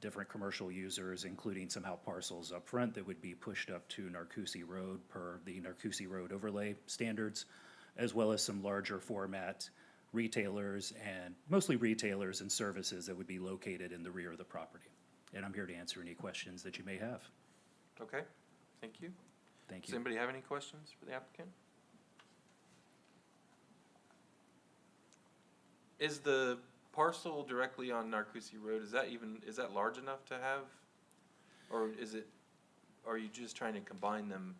S15: different commercial users, including some out parcels up front that would be pushed up to Narcousie Road per the Narcousie Road overlay standards, as well as some larger format retailers and mostly retailers and services that would be located in the rear of the property. And I'm here to answer any questions that you may have.
S1: Okay, thank you.
S15: Thank
S1: Does
S15: you.
S1: anybody have any questions for the applicant? Is the parcel directly on Narcousie Road, is that large enough to have? Or are you just trying to combine them?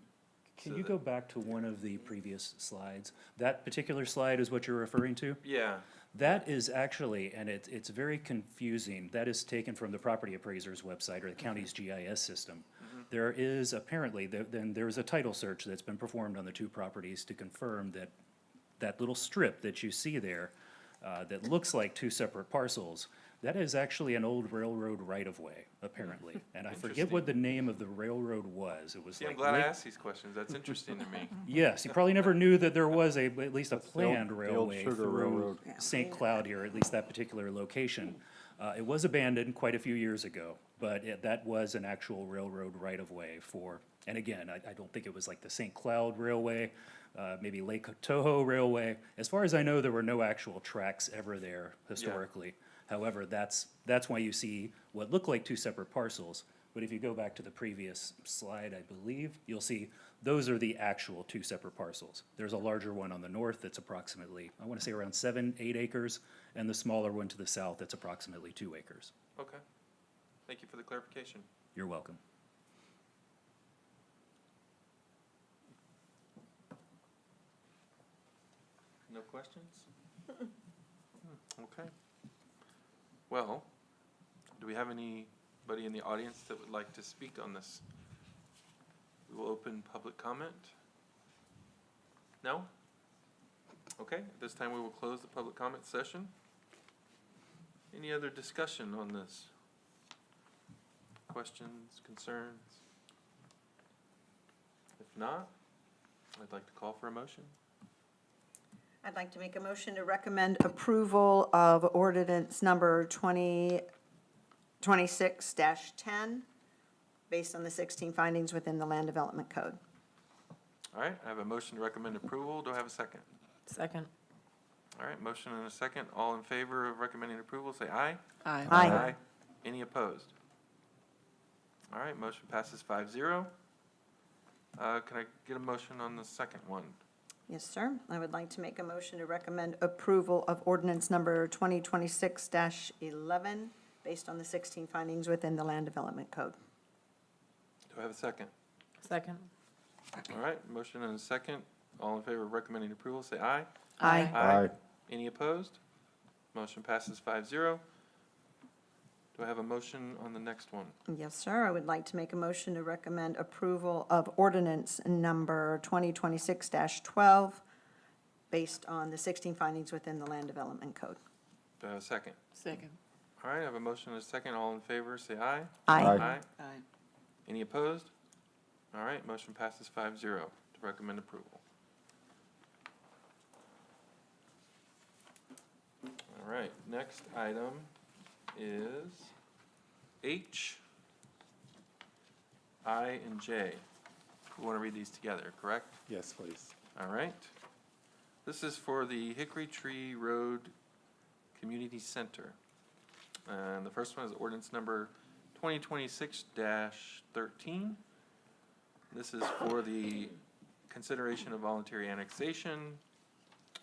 S15: Can
S1: so
S15: you
S1: that-
S15: go back to one of the previous slides? That particular slide is what you're referring to?
S1: Yeah,
S15: That is actually, and it's very confusing, that is taken from the property appraiser's website or the county's GIS system. There is apparently, there's a title search that's been performed on the two properties to confirm that that little strip that you see there, that looks like two separate parcels, that is actually an old railroad right-of-way, apparently. And I forget what the name of the railroad was. It was
S1: see, I'm
S15: like
S1: glad I
S15: Lake-
S1: asked these questions, that's interesting to me.
S15: Yes, you probably never knew that there was at least a
S10: That's the old-
S15: planned
S10: the old
S15: railway
S10: Sugar
S15: through
S10: Railroad.
S15: St. Cloud here, at least that particular location. It was abandoned quite a few years ago, but that was an actual railroad right-of-way for, and again, I don't think it was like the St. Cloud Railway, maybe Lake Toho Railway. As far as I know, there were no actual tracks ever there historically. However, that's why you see what look like two separate parcels. But if you go back to the previous slide, I believe, you'll see those are the actual two separate parcels. There's a larger one on the north that's approximately, I want to say around 7, 8 acres, and the smaller one to the south that's approximately 2 acres.
S1: Okay, thank you for the clarification.
S15: You're welcome.
S1: No questions? Okay. Well, do we have anybody in the audience that would like to speak on this? We will open public comment. No? Okay, at this time we will close the public comment session. Any other discussion on this? Questions, concerns? If not, I'd like to call for a motion.
S5: I'd like to make a motion to recommend approval of ordinance number 2026-10, based on the 16 findings within the Land Development Code.
S1: All right, I have a motion to recommend approval. Do I have a second?
S13: Second.
S1: All right, motion and a second. All in favor of recommending approval, say aye.
S13: Aye.
S5: Aye.
S1: Any opposed? All right, motion passes 5-0. Can I get a motion on the second one?
S5: Yes, sir. I would like to make a motion to recommend approval of ordinance number 2026-11, based on the 16 findings within the Land Development Code.
S1: Do I have a second?
S13: Second.
S1: All right, motion and a second. All in favor of recommending approval, say aye.
S5: Aye.
S10: Aye.
S1: Any opposed? Motion passes 5-0. Do I have a motion on the next one?
S5: Yes, sir. I would like to make a motion to recommend approval of ordinance number 2026-12, based on the 16 findings within the Land Development Code.
S1: Do I have a second?
S13: Second.
S1: All right, I have a motion and a second. All in favor, say aye.
S5: Aye.
S1: Aye.
S13: Aye.
S1: Any opposed? All right, motion passes 5-0 to recommend approval. All right, next item is H, I, and J. We want to read these together, correct?
S14: Yes, please.
S1: All right. This is for the Hickory Tree Road Community Center. And the first one is ordinance number 2026-13. This is for the consideration of voluntary annexation,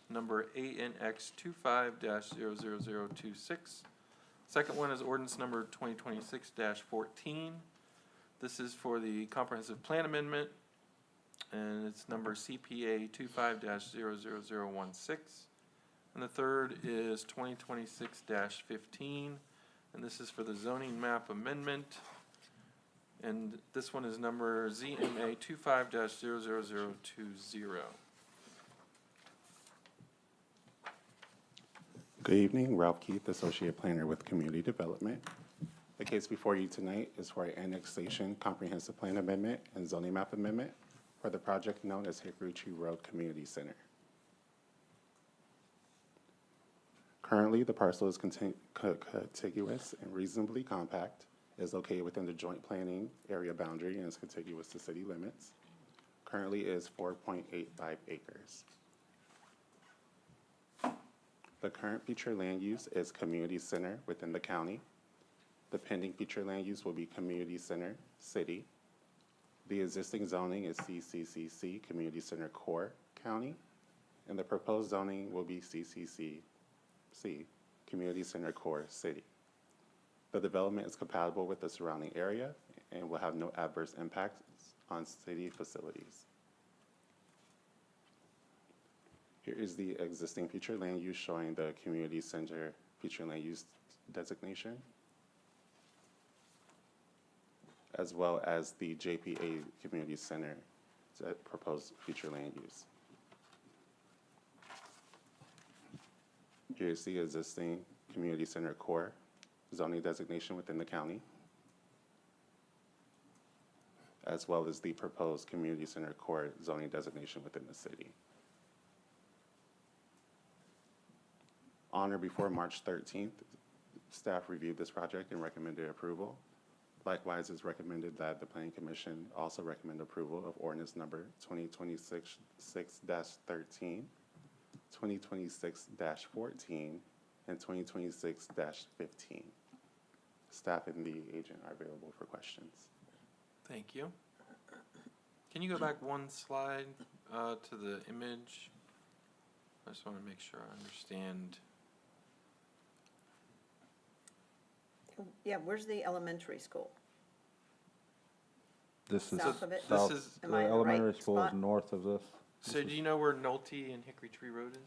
S1: number ANX 25-00026. Second one is ordinance number 2026-14. This is for the comprehensive plan amendment, and it's number CPA 25-00016. And the third is 2026-15, and this is for the zoning map amendment. And this one is number ZMA 25-00020.
S14: Good evening, Ralph Keith, Associate Planner with Community Development. The case before you tonight is for an annexation comprehensive plan amendment and zoning map amendment for the project known as Hickory Tree Road Community Center. Currently, the parcel is contiguous and reasonably compact, is located within the joint planning area boundary and is contiguous to city limits. Currently is 4.85 acres. The current future land use is community center within the county. The pending future land use will be community center, city. The existing zoning is CCCC, community center core, county. And the proposed zoning will be CCCC, community center core, city. The development is compatible with the surrounding area and will have no adverse impacts on city facilities. Here is the existing future land use showing the community center future land use designation, as well as the JPA community center proposed future land use. Here's the existing community center core zoning designation within the county, as well as the proposed community center core zoning designation within the city. On or before March 13th, staff reviewed this project and recommended approval. Likewise, it's recommended that the Planning Commission also recommend approval of ordinance number 2026-13, 2026-14, and 2026-15. Staff and the agent are available for questions.
S1: Thank you. Can you go back one slide to the image? I just want to make sure I understand.
S5: Yeah, where's the elementary school?
S10: This is
S5: South of it?
S10: south,
S1: This is-
S10: the
S5: Am I in the right
S10: elementary school is
S5: spot?
S10: north of this.
S1: So do you know where Nolte and Hickory Tree Road is?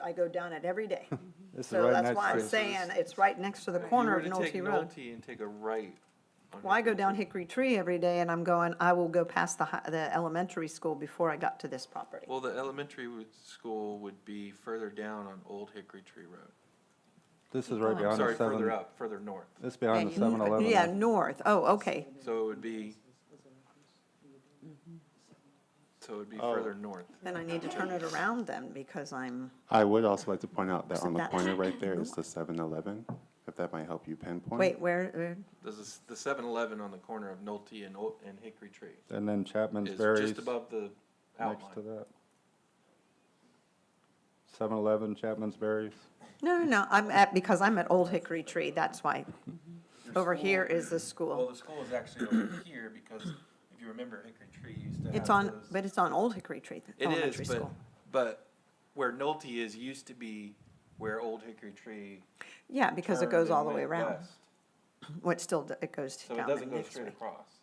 S5: I go down it every day.
S10: This is
S5: So
S10: right
S5: that's
S10: next
S5: why
S10: to
S5: I'm
S10: it.
S5: saying it's right next to the corner of
S1: If you were to
S5: Nolte
S1: take
S5: Road.
S1: Nolte and take a right on
S5: Well, I go
S1: Hickory
S5: down
S1: Tree.
S5: Hickory Tree every day and I'm going, I will go past the elementary school before I got to this property.
S1: Well, the elementary school would be further down on Old Hickory Tree Road.
S10: This is right behind
S1: Sorry,
S10: the seven.
S1: further up, further north.
S10: This behind the 7-Eleven.
S5: Yeah, north. Oh, okay.
S1: So it would be,
S14: Oh.
S1: further north.
S5: Then I need to turn it around then because I'm,
S14: I would also like to point out that
S5: Is
S14: on the
S5: that-
S14: corner right there is the 7-Eleven, if that might help you pinpoint.
S5: wait, where?
S1: There's the 7-Eleven on the corner of Nolte and Hickory Tree.
S10: And then Chapman's
S1: Is
S10: Berries
S1: just above the
S10: next to
S1: outline.
S10: that. 7-Eleven, Chapman's Berries.
S5: No, because I'm at Old Hickory Tree, that's why. Over here is the
S1: Well,
S5: school.
S1: the school is actually over here because if you remember, Hickory Tree used to have
S5: It's on,
S1: those-
S5: but it's on Old Hickory Tree,
S1: It
S5: elementary
S1: is,
S5: school.
S1: but where Nolte is used to be where Old Hickory Tree
S5: Yeah, because it
S1: turned
S5: goes
S1: and
S5: all the way
S1: went
S5: around.
S1: west.
S5: Well, it still, it goes
S1: So it
S5: down
S1: doesn't
S5: the
S1: go
S5: next
S1: straight
S5: way.
S1: across.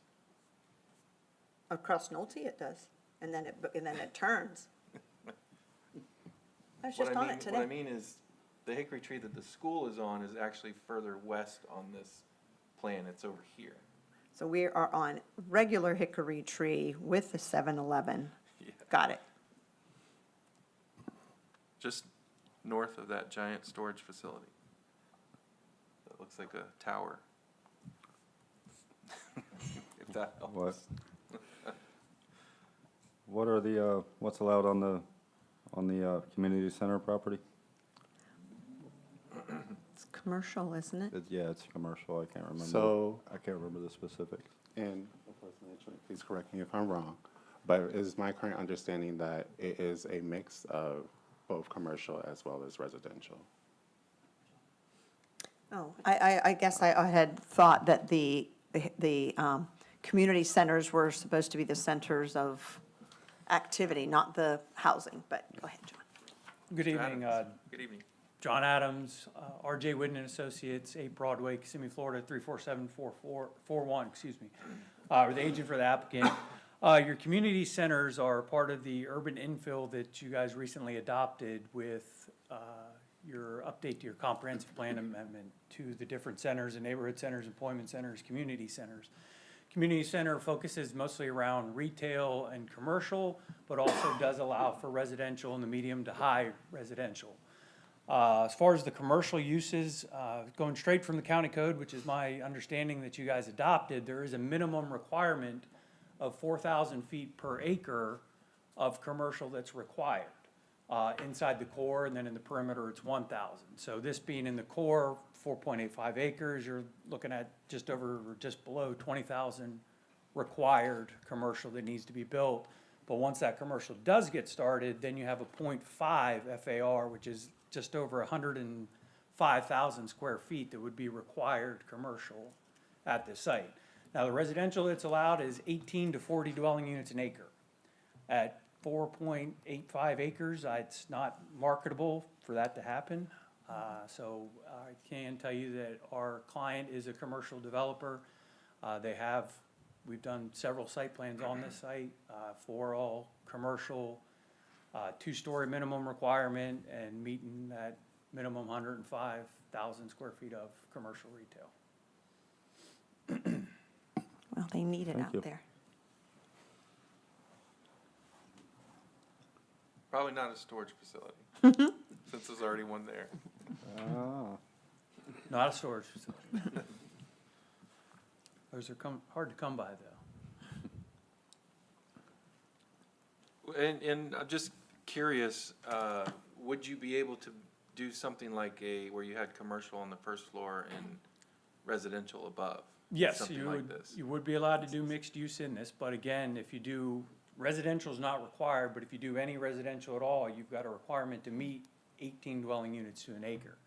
S5: Across Nolte it does, and then it turns. I was
S1: What
S5: just
S1: I
S5: on
S1: mean-
S5: it
S1: What I
S5: today.
S1: mean is, the Hickory Tree that the school is on is actually further west on this plan. It's over here.
S5: So we are on regular Hickory Tree with the 7-Eleven.
S1: Yeah.
S5: Got it.
S1: Just north of that giant storage facility. That looks like a tower. If that helps.
S10: What? What are the, what's allowed on the community center property?
S5: It's
S2: commercial, isn't it?
S10: Yeah, it's commercial, I can't remember.
S14: So-
S10: I can't remember the specifics.
S14: And of course, management, please correct me if I'm wrong, but it is my current understanding that it is a mix of both commercial as well as residential.
S5: Oh, I guess I had thought that the community centers were supposed to be the centers of activity, not the housing, but go ahead, John.
S16: Good evening,
S1: Good evening.
S16: John Adams, RJ Whitten and Associates, 8 Broadway, Kissimmee, Florida, 3474441, excuse me. We're the agent for the applicant. Your community centers are part of the urban infill that you guys recently adopted with your update to your comprehensive plan amendment to the different centers and neighborhood centers, employment centers, community centers. Community center focuses mostly around retail and commercial, but also does allow for residential in the medium to high residential. As far as the commercial uses, going straight from the county code, which is my understanding that you guys adopted, there is a minimum requirement of 4,000 feet per acre of commercial that's required. Inside the core, and then in the perimeter, it's 1,000. So this being in the core, 4.85 acres, you're looking at just over, or just below 20,000 required commercial that needs to be built. But once that commercial does get started, then you have a 0.5 FAR, which is just over 105,000 square feet that would be required commercial at the site. Now, the residential that's allowed is 18 to 40 dwelling units an acre. At 4.85 acres, it's not marketable for that to happen. So I can tell you that our client is a commercial developer. We've done several site plans on this site for all commercial, 2-story minimum requirement and meeting that minimum 105,000 square feet of commercial retail.
S5: Well, they need it
S10: Thank
S5: out
S10: you.
S5: there.
S1: Probably not a storage facility, since there's already one there.
S10: Ah,
S16: Not a storage facility. Those are hard to come by, though.
S1: And I'm just curious, would you be able to do something like where you had commercial on the first floor and residential above?
S16: Yes,
S1: Something
S16: you
S1: like
S16: would,
S1: this.
S16: you would be allowed to do mixed use in this, but again, if you do, residential is not required, but if you do any residential at all, you've got a requirement to meet 18 dwelling units to an acre.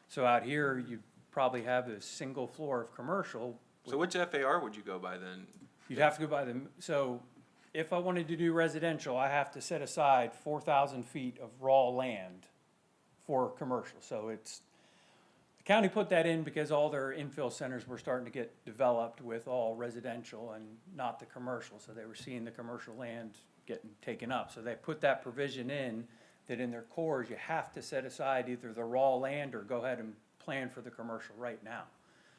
S16: So out here, you probably have a single floor of commercial.
S1: So which FAR would you go by then?
S16: You'd have to go by so if I wanted to do residential, I have to set aside 4,000 feet of raw land for commercial. So the county put that in because all their infill centers were starting to get developed with all residential and not the commercial. So they were seeing the commercial land getting taken up. So they put that provision in that in their cores, you have to set aside either the raw land or go ahead and plan for the commercial right now.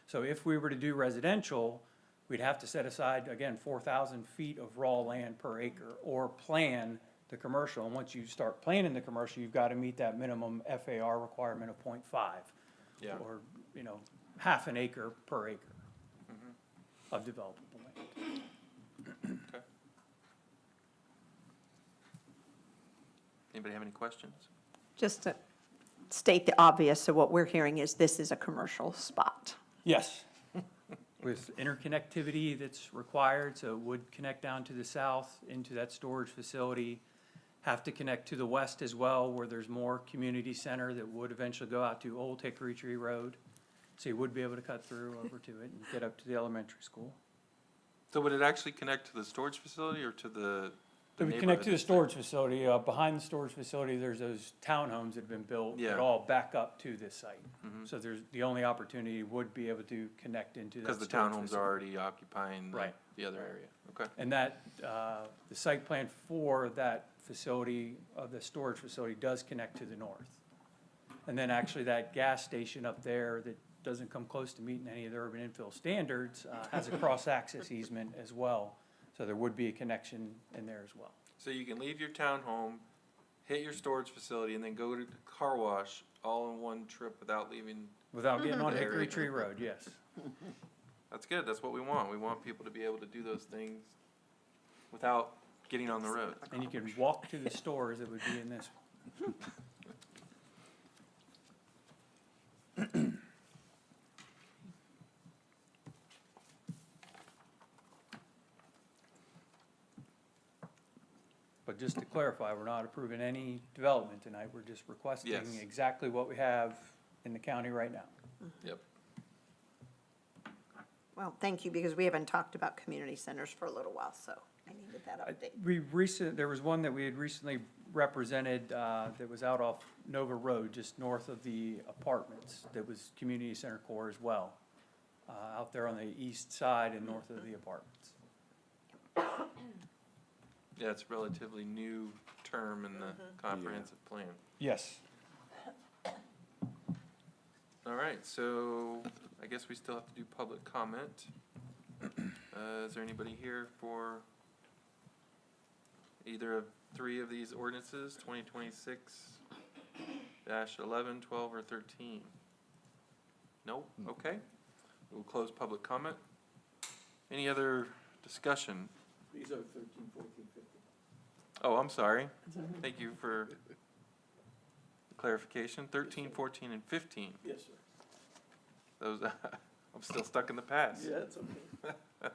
S16: So if we were to do residential, we'd have to set aside, again, 4,000 feet of raw land per acre or plan the commercial. And once you start planning the commercial, you've got to meet that minimum FAR requirement of 0.5.
S1: Yeah.
S16: Or, half an acre per acre of developable land.
S1: Okay. Anybody have any questions?
S5: Just to state the obvious, so what we're hearing is this is a commercial spot.
S16: Yes. With interconnectivity that's required, so it would connect down to the south into that storage facility. Have to connect to the west as well, where there's more community center that would eventually go out to Old Hickory Tree Road. So you would be able to cut through over to it and get up to the elementary school.
S1: So would it actually connect to the storage facility or to the
S16: It would connect to the storage facility. Behind the storage facility, there's those townhomes that have been built
S1: Yeah.
S16: that all back up to this site.
S1: Mhm.
S16: So the only opportunity would be able to connect into that
S1: Because the
S16: storage
S1: townhomes are
S16: facility.
S1: already occupying
S16: Right.
S1: the other area? Okay.
S16: And that, the site plan for that facility, the storage facility, does connect to the north. And then actually that gas station up there that doesn't come close to meeting any of the urban infill standards, has a cross-access easement as well. So there would be a connection in there as well.
S1: So you can leave your townhome, hit your storage facility, and then go to the car wash all in one trip without leaving.
S16: Without getting on
S1: the area.
S16: Hickory Tree Road, yes.
S1: That's good. That's what we want. We want people to be able to do those things without getting on the road.
S16: And you can walk to the stores that would be in this. just to clarify, we're not approving any development tonight. We're just requesting
S1: Yes.
S16: exactly what we have in the county right now.
S1: Yep.
S5: Well, thank you, because we haven't talked about community centers for a little while, so I needed that update.
S16: There was one that we had recently represented, that was out off Nova Road, just north of the apartments, that was community center core as well, out there on the east side and north of the apartments.
S1: Yeah, it's a relatively new term in the comprehensive plan.
S16: Yes.
S1: All right, so I guess we still have to do public comment. Is there anybody here for either of three of these ordinances, 2026-11, 12, or 13? Nope, okay. We'll close public comment. Any other discussion?
S3: These are 13, 14, 15.
S1: Oh, I'm sorry. Thank you for the clarification. 13, 14, and 15.
S3: Yes, sir.
S1: Those, I'm still stuck in the past.
S3: Yeah, it's okay. It's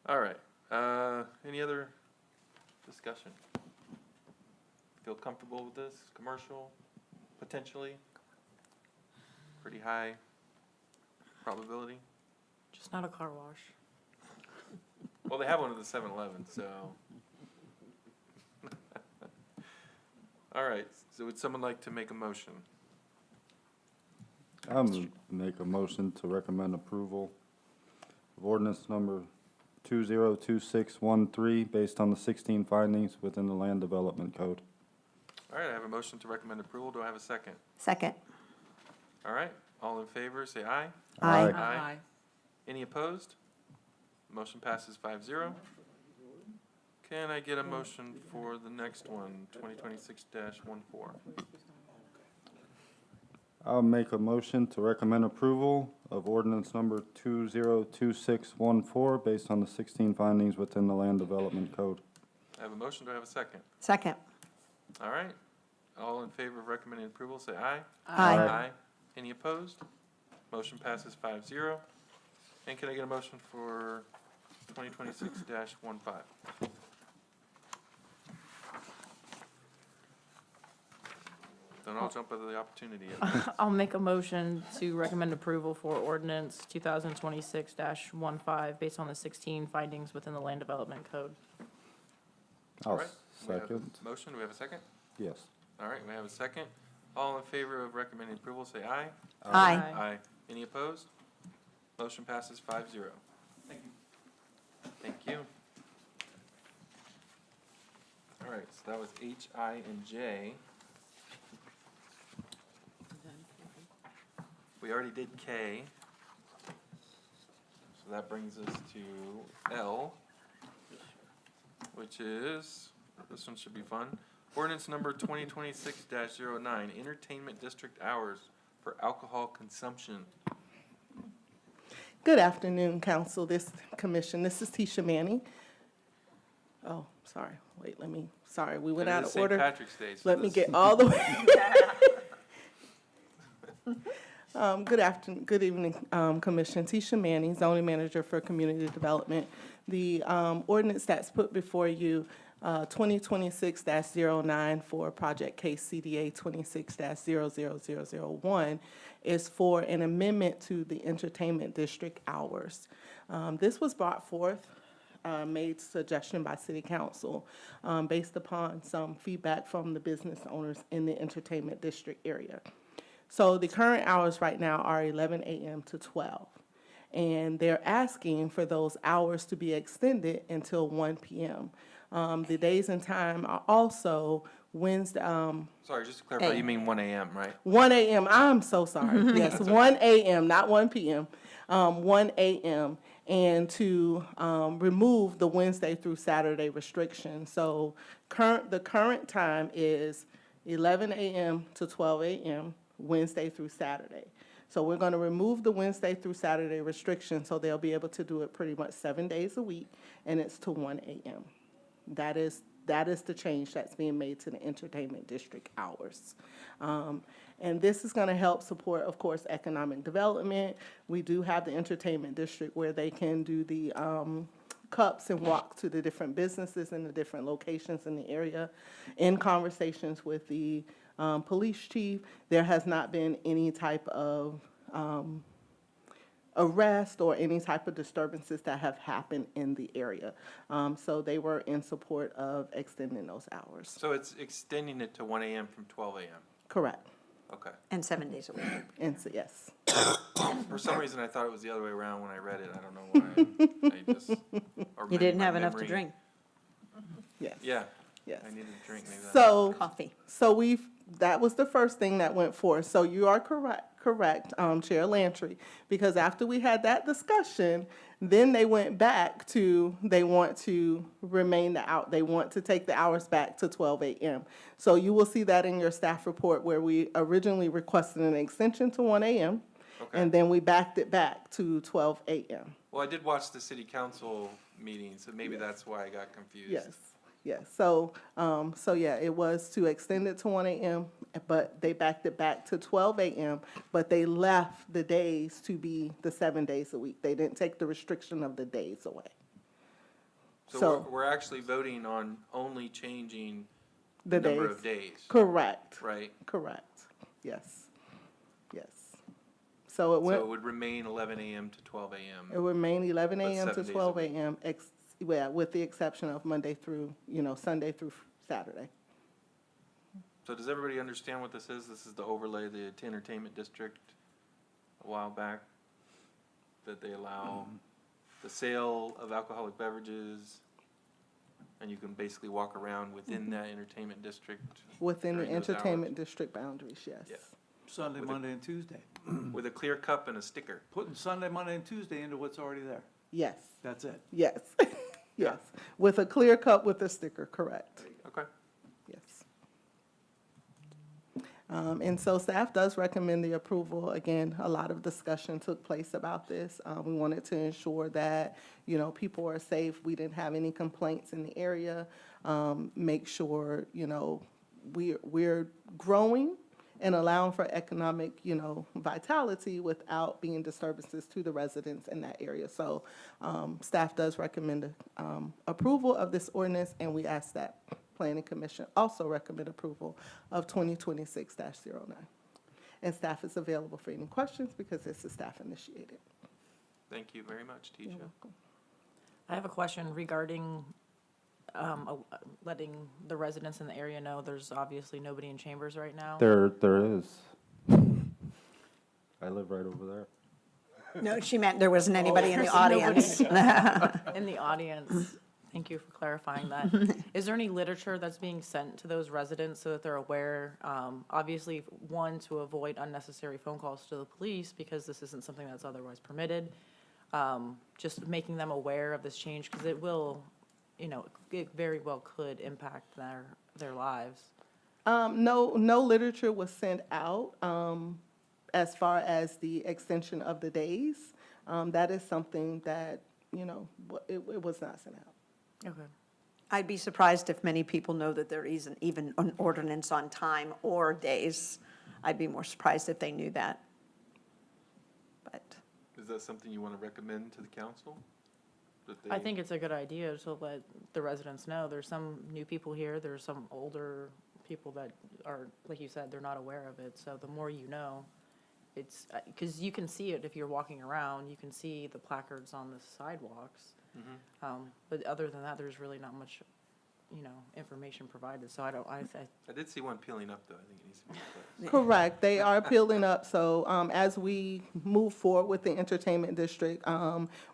S3: all right.
S1: All right. Any other discussion? Feel comfortable with this? Commercial, potentially? Pretty high probability?
S13: Just not a car wash.
S1: Well, they have one at the 7-Eleven, so. All right, so would someone like to make a motion?
S10: I'm make a motion to recommend approval of ordinance number 202613 based on the 16 findings within the Land Development Code.
S1: All right, I have a motion to recommend approval. Do I have a second?
S2: Second.
S1: All right, all in favor, say aye.
S2: Aye.
S1: Aye. Any opposed? Motion passes 5-0. Can I get a motion for the next one, 2026-14?
S10: I'll make a motion to recommend approval of ordinance number 202614 based on the 16 findings within the Land Development Code.
S1: I have a motion. Do I have a second?
S2: Second.
S1: All right. All in favor of recommending approval, say aye.
S2: Aye.
S1: Aye. Any opposed? Motion passes 5-0. And can I get a motion for 2026-15? Don't all jump at the opportunity yet.
S17: I'll make a motion to recommend approval for ordinance 2026-15 based on the 16 findings within the Land Development Code.
S1: All
S10: I'll
S1: right. We have a
S10: second.
S1: motion. Do we have a second?
S10: Yes.
S1: All right, we have a second. All in favor of recommending approval, say aye.
S2: Aye.
S1: Aye. Any opposed? Motion passes 5-0. Thank you. Thank you. All right, so that was H, I, and J. We already did K. So that brings us to L, which is, this one should be fun. Ordinance number 2026-09, entertainment district hours for alcohol consumption.
S6: Good afternoon, council, this commission. This is Tisha Manning. Oh, sorry, wait, sorry, we went
S1: And
S6: out
S1: it is
S6: of
S1: St.
S6: order.
S1: Patrick's Day, so
S6: Let me
S1: this-
S6: get all the way. Good afternoon, good evening, Commission. Tisha Manning, zoning manager for community development. The ordinance that's put before you, 2026-09 for project case CDA 26-00001 is for an amendment to the entertainment district hours. This was brought forth, made suggestion by city council, based upon some feedback from the business owners in the entertainment district area. So the current hours right now are 11 a.m. to 12. And they're asking for those hours to be extended until 1 p.m. The days and time are also Wednesday,
S1: Sorry, just to clarify, you mean 1 a.m., right?
S6: 1 a.m., I'm so sorry. Yes, 1 a.m., not 1 p.m., 1 a.m., and to remove the Wednesday through Saturday restriction. So the current time is 11 a.m. to 12 a.m., Wednesday through Saturday. So we're going to remove the Wednesday through Saturday restriction, so they'll be able to do it pretty much 7 days a week, and it's to 1 a.m. That is the change that's being made to the entertainment district hours. And this is going to help support, of course, economic development. We do have the entertainment district where they can do the cups and walk to the different businesses in the different locations in the area. In conversations with the police chief, there has not been any type of arrest or any type of disturbances that have happened in the area. So they were in support of extending those hours.
S1: So it's extending it to 1 AM from 12 AM?
S6: Correct.
S1: Okay.
S5: And 7 days a week.
S6: And so, yes.
S1: For some reason, I thought it was the other way around when I read it. I don't know why. I just, or
S5: You
S1: maybe
S5: didn't
S1: my
S5: have enough to
S1: memory-
S5: drink.
S6: Yes.
S1: Yeah.
S6: Yes.
S1: I needed a drink, maybe that's.
S6: So,
S5: Coffee.
S6: so that was the first thing that went forth. So you are correct, Chair Lantry, because after we had that discussion, then they went back to, they want to they want to take the hours back to 12 AM. So you will see that in your staff report where we originally requested an extension to 1 AM,
S1: Okay.
S6: and then we backed it back to 12 AM.
S1: Well, I did watch the city council meeting, so maybe that's why I got confused.
S6: Yes, yes. So, yeah, it was to extend it to 1 AM, but they backed it back to 12 AM, but they left the days to be the 7 days a week. They didn't take the restriction of the days away.
S1: So we're actually voting on only changing
S6: The
S1: the number
S6: days.
S1: of days,
S6: Correct,
S1: right?
S6: correct. Yes, yes. So it
S1: So
S6: went,
S1: it would remain 11 AM to 12 AM.
S6: it remained 11
S1: But
S6: AM to
S1: 7 days a
S6: 12
S1: week.
S6: AM, yeah, with the exception of Monday through, Sunday through Saturday.
S1: So does everybody understand what this is? This is the overlay of the entertainment district a while back, that they allow the sale of alcoholic beverages, and you can basically walk around within that entertainment district.
S6: Within the
S1: during those hours.
S6: entertainment district boundaries, yes.
S1: Yeah.
S3: Sunday,
S1: With a-
S3: Monday, and Tuesday.
S1: With a clear cup and a sticker.
S3: Putting Sunday, Monday, and Tuesday into what's already there.
S6: Yes,
S3: That's it.
S6: yes, yes. With a clear cup with a sticker, correct,
S1: Okay.
S6: yes. And so staff does recommend the approval. Again, a lot of discussion took place about this. We wanted to ensure that, people are safe. We didn't have any complaints in the area. Make sure, we're growing and allowing for economic, vitality without being disturbances to the residents in that area. So staff does recommend approval of this ordinance, and we ask that Planning Commission also recommend approval of 2026-09. And staff is available for any questions because this is staff initiated.
S1: Thank you very much, Tisha.
S17: I have a question regarding letting the residents in the area know there's obviously nobody in chambers right now.
S10: There is. I live right over there.
S5: No, she meant there wasn't anybody in the
S17: There's nobody
S5: audience.
S17: In the audience. Thank you for clarifying that. Is there any literature that's being sent to those residents so that they're aware? Obviously, one, to avoid unnecessary phone calls to the police because this isn't something that's otherwise permitted. Just making them aware of this change because it will, it very well could impact their lives.
S6: No literature was sent out as far as the extension of the days. That is something that, it was not sent out.
S17: Okay.
S5: I'd be surprised if many people know that there isn't even an ordinance on time or days. I'd be more surprised if they knew that. But
S1: Is that something you want to recommend to the council? That they-
S17: I think it's a good idea to let the residents know. There's some new people here, there's some older people that are, like you said, they're not aware of it. So the more you know, it's, because you can see it if you're walking around, you can see the placards on the sidewalks. But other than that, there's really not much, information provided. So I
S1: I did see one peeling up, though. I think it needs to be replaced.
S6: Correct. They are peeling up. So as we move forward with the entertainment district,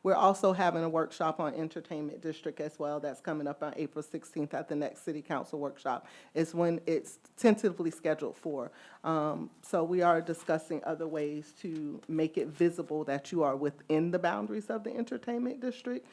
S6: we're also having a workshop on entertainment district as well. That's coming up on April 16th at the next city council workshop. Is when it's tentatively scheduled for. So we are discussing other ways to make it visible that you are within the boundaries of the entertainment district.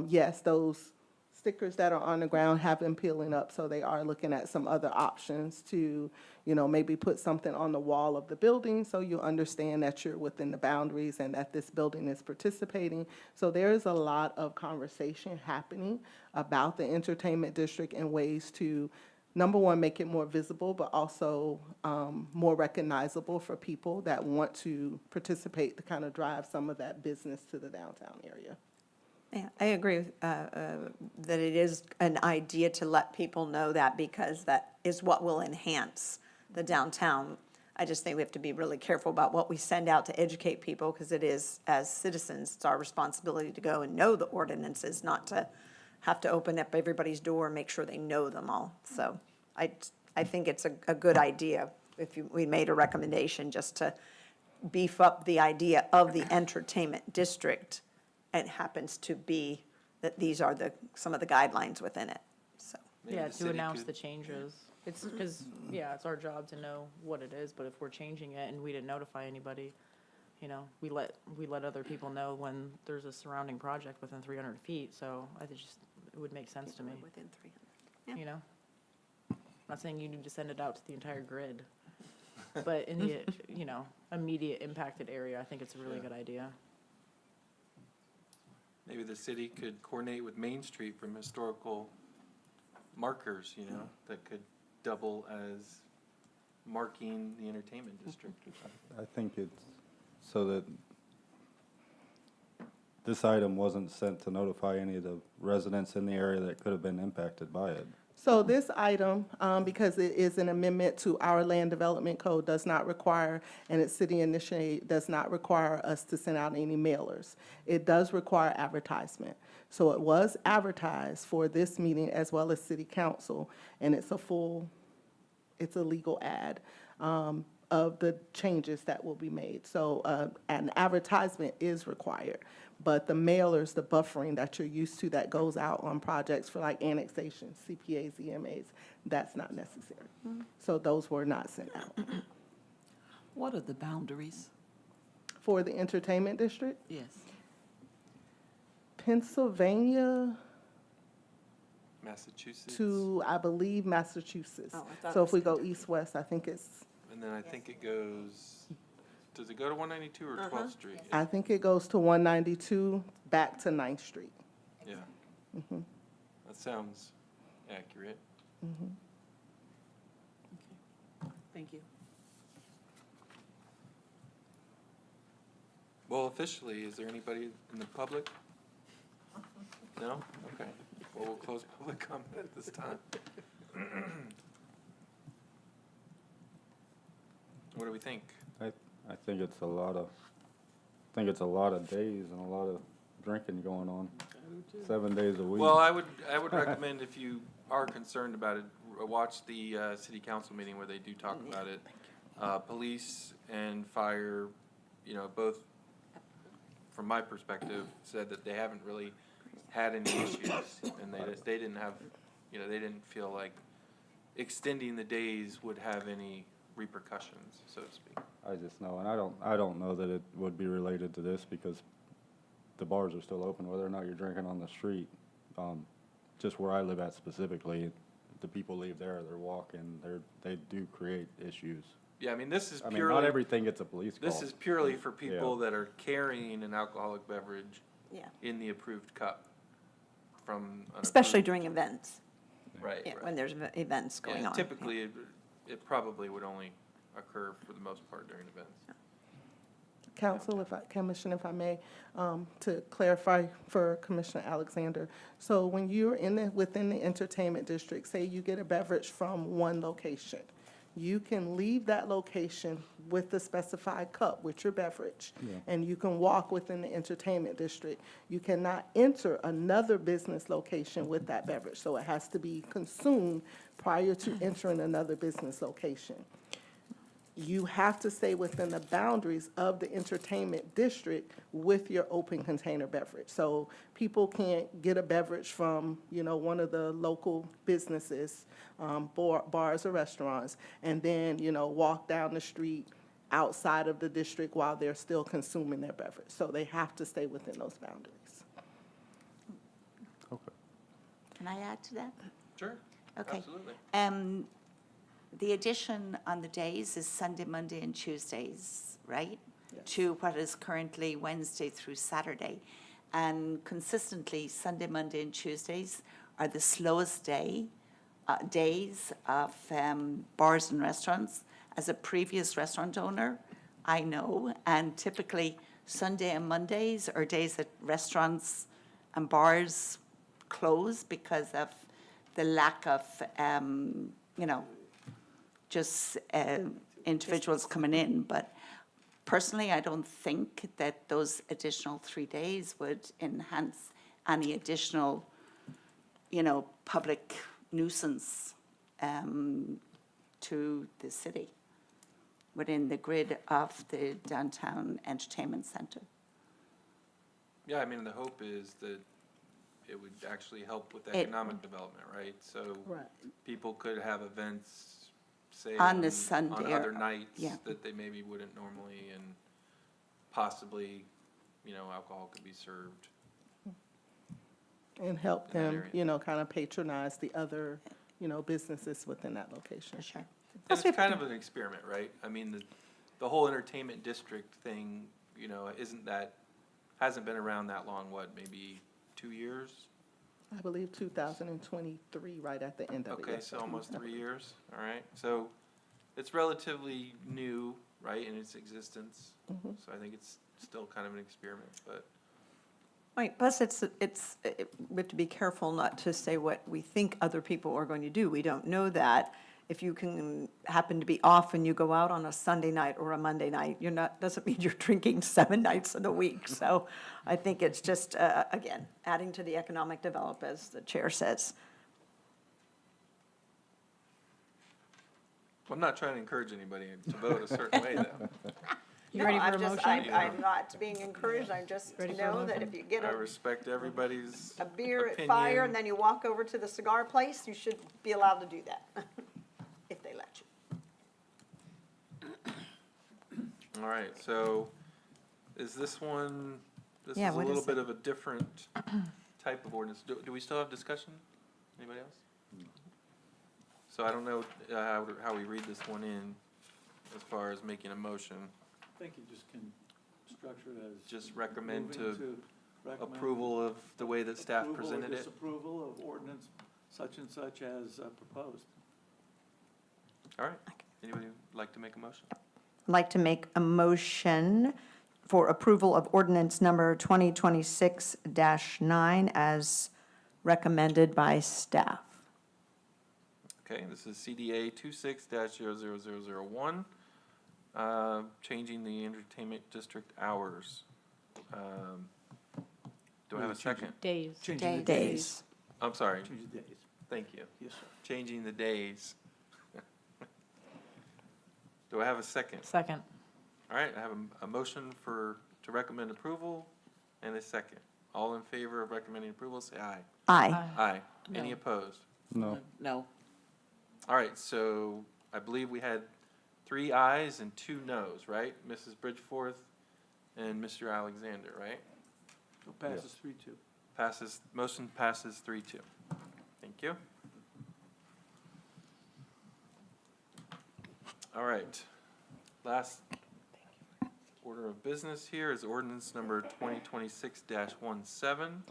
S6: Yes, those stickers that are on the ground have been peeling up, so they are looking at some other options to, maybe put something on the wall of the building so you understand that you're within the boundaries and that this building is participating. So there is a lot of conversation happening about the entertainment district and ways to, number one, make it more visible, but also more recognizable for people that want to participate to kind of drive some of that business to the downtown area.
S5: Yeah, I agree that it is an idea to let people know that, because that is what will enhance the downtown. I just think we have to be really careful about what we send out to educate people, because it is, as citizens, it's our responsibility to go and know the ordinances, not to have to open up everybody's door and make sure they know them all. So I think it's a good idea if we made a recommendation just to beef up the idea of the entertainment district. It happens to be that these are some of the guidelines within it, so.
S1: Maybe
S17: Yeah,
S1: the
S17: to
S1: city
S17: announce
S1: could-
S17: the changes. It's because, yeah, it's our job to know what it is, but if we're changing it and we didn't notify anybody, you know, we let other people know when there's a surrounding project within 300 feet, so it would make sense to me,
S5: Within 300. Yeah.
S17: you know? Not saying you need to send it out to the entire grid, but in the, you know, immediate impacted area, I think it's a really good idea.
S1: Maybe the city could coordinate with Main Street from historical markers, you know, that could double as marking the entertainment district.
S10: I think it's so that this item wasn't sent to notify any of the residents in the area that could have been impacted by it.
S6: So this item, because it is an amendment to our land development code, does not require, and it's city initiated, does not require us to send out any mailers. It does require advertisement. So it was advertised for this meeting as well as city council, and it's a legal ad of the changes that will be made. So an advertisement is required, but the mailers, the buffering that you're used to that goes out on projects for like annexation, CPAs, EMAs, that's not necessary. So those were not sent out.
S13: What are the boundaries?
S6: For the entertainment district,
S13: Yes.
S1: Massachusetts.
S6: to, I believe, Massachusetts.
S5: Oh, I thought
S6: So
S5: it
S6: if we
S5: was
S6: go east-west, I think
S1: And then I think it goes, does it go to 192 or 12th Street?
S6: it goes to 192 back to 9th Street.
S1: Yeah. That sounds accurate.
S13: Thank you.
S1: Well, officially, is there anybody in the public? No? Okay. Well, we'll close public comment at this time. What do we think?
S10: I think it's a lot of days and a lot of drinking going on. 7 days a week.
S1: Well, I would recommend, if you are concerned about it, watch the city council meeting where they do talk about it. Police and fire, you know, both, from my perspective, said that they haven't really had any issues, and they didn't have, you know, they didn't feel like extending the days would have any repercussions, so to speak.
S10: I just know, and I don't know that it would be related to this because the bars are still open, whether or not you're drinking on the street. Just where I live at specifically, the people leave there, they're walking, they do create issues.
S1: Yeah, I mean, this is
S10: I
S1: purely.
S10: mean, not everything gets a police call.
S1: This is purely for people that are carrying an alcoholic beverage
S5: Yeah,
S1: in the approved cup from an
S5: especially
S1: approved-
S5: during events,
S1: Right,
S5: yeah,
S1: right.
S5: when there's events going
S1: Yeah,
S5: on.
S1: typically, it probably would only occur for the most part during events.
S6: Council, Commissioner, if I may, to clarify for Commissioner Alexander. So when you're within the entertainment district, say you get a beverage from one location, you can leave that location with the specified cup with your beverage, and you can walk within the entertainment district. You cannot enter another business location with that beverage, so it has to be consumed prior to entering another business location. You have to stay within the boundaries of the entertainment district with your open container beverage. So people can't get a beverage from, you know, one of the local businesses, bars or restaurants, and then, you know, walk down the street outside of the district while they're still consuming their beverage. So they have to stay within those boundaries.
S10: Okay.
S4: Can I add to that?
S1: Sure,
S4: Okay.
S1: absolutely.
S4: The addition on the days is Sunday, Monday, and Tuesdays, right?
S6: Yes.
S4: To what is currently Wednesday through Saturday. And consistently, Sunday, Monday, and Tuesdays are the slowest days of bars and restaurants. As a previous restaurant owner, I know, and typically Sunday and Mondays are days that restaurants and bars close because of the lack of, just individuals coming in. But personally, I don't think that those additional 3 days would enhance any additional, public nuisance to the city within the grid of the downtown entertainment center.
S1: Yeah, I mean, the hope is that it would actually help with
S4: It-
S1: economic development, right? So
S6: Right.
S1: people could have events, say,
S4: On the
S1: on
S4: Sunday
S1: other
S4: or-
S1: nights
S4: yeah.
S1: that they maybe wouldn't normally, and possibly, alcohol could be served.
S6: And help
S1: In that
S6: them,
S1: area.
S6: kind of patronize the other, businesses within that location.
S4: For sure.
S1: And it's kind of an experiment, right? I mean, the whole entertainment district thing, hasn't been around that long, what, maybe 2 years?
S6: I believe 2023, right at the end of it.
S1: Okay,
S6: yes,
S1: so
S6: sir.
S1: almost 3 years, all right. So it's relatively new, right, in its existence. So I think it's still kind of an experiment, but.
S5: Right, plus we have to be careful not to say what we think other people are going to do. We don't know that. If you can happen to be off and you go out on a Sunday night or a Monday night, doesn't mean you're drinking 7 nights of the week. So I think it's just, again, adding to the economic development, as the chair says.
S1: I'm not trying to encourage anybody to vote a certain way, though.
S17: You ready for a motion?
S5: I'm not being encouraged, I just
S17: Ready for a
S5: know that
S17: motion?
S5: if you get
S1: I respect everybody's
S5: a beer at
S1: opinion.
S5: Fire and then you walk over to the cigar place, you should be allowed to do that, if they let you.
S1: All right, so is this one, this is
S4: Yeah,
S1: a
S4: what
S1: little
S4: is
S1: bit
S4: it?
S1: of a different type of ordinance. Do we still have discussion? Anybody else? So I don't know how we read this one in as far as making a motion.
S3: I think you just can structure it as.
S1: Just recommend
S3: moving recommend
S1: approval of the way that staff
S3: approval or
S1: presented it.
S3: disapproval of ordinance such and such as proposed.
S1: All right, anybody like to make a motion?
S5: I'd like to make a motion for approval of ordinance number 2026-9 as recommended by staff.
S1: Okay, this is CDA 26-00001, changing the entertainment district hours. Do I have a second?
S17: Days.
S3: Changing the
S5: Days.
S1: I'm sorry,
S3: Change the days.
S1: thank you.
S3: Yes, sir.
S1: Changing the days. Do I have a second?
S17: Second.
S1: All right, I have a motion to recommend approval and a second. All in favor of recommending approval, say aye.
S5: Aye.
S1: Aye. Any
S17: No.
S1: opposed?
S10: No.
S17: No.
S1: All right, so I believe we had 3 ayes and 2 noes, right? Mrs. Bridgeforth and Mr. Alexander, right?
S3: So passes 3-2.
S1: Motion passes 3-2. Thank you. All right, last order of business here is ordinance number 2026-17.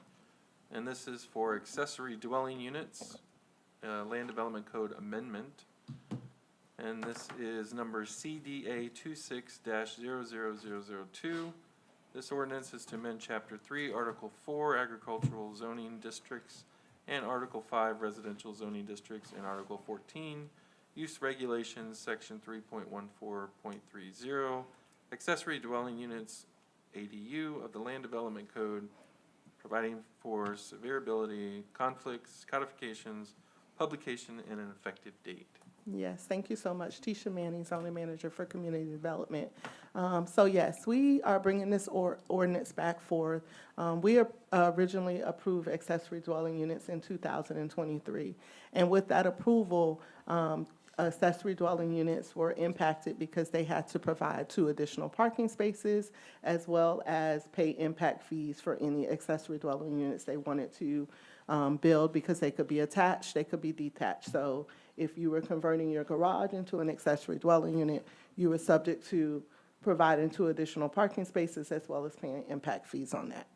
S1: And this is for accessory dwelling units, Land Development Code Amendment. And this is number CDA 26-00002. This ordinance is to amend Chapter 3, Article 4, Agricultural Zoning Districts, and Article 5, Residential Zoning Districts, and Article 14, Use Regulations, Section 3.14.30, Accessory Dwelling Units, ADU of the Land Development Code, providing for severability, conflicts, codifications, publication, and an effective date.
S6: Yes, thank you so much. Tisha Manning, zoning manager for community development. So yes, we are bringing this ordinance back forth. We originally approved accessory dwelling units in 2023. And with that approval, accessory dwelling units were impacted because they had to provide 2 additional parking spaces as well as pay impact fees for any accessory dwelling units they wanted to build, because they could be attached, they could be detached. So if you were converting your garage into an accessory dwelling unit, you were subject to providing 2 additional parking spaces as well as paying impact fees on that.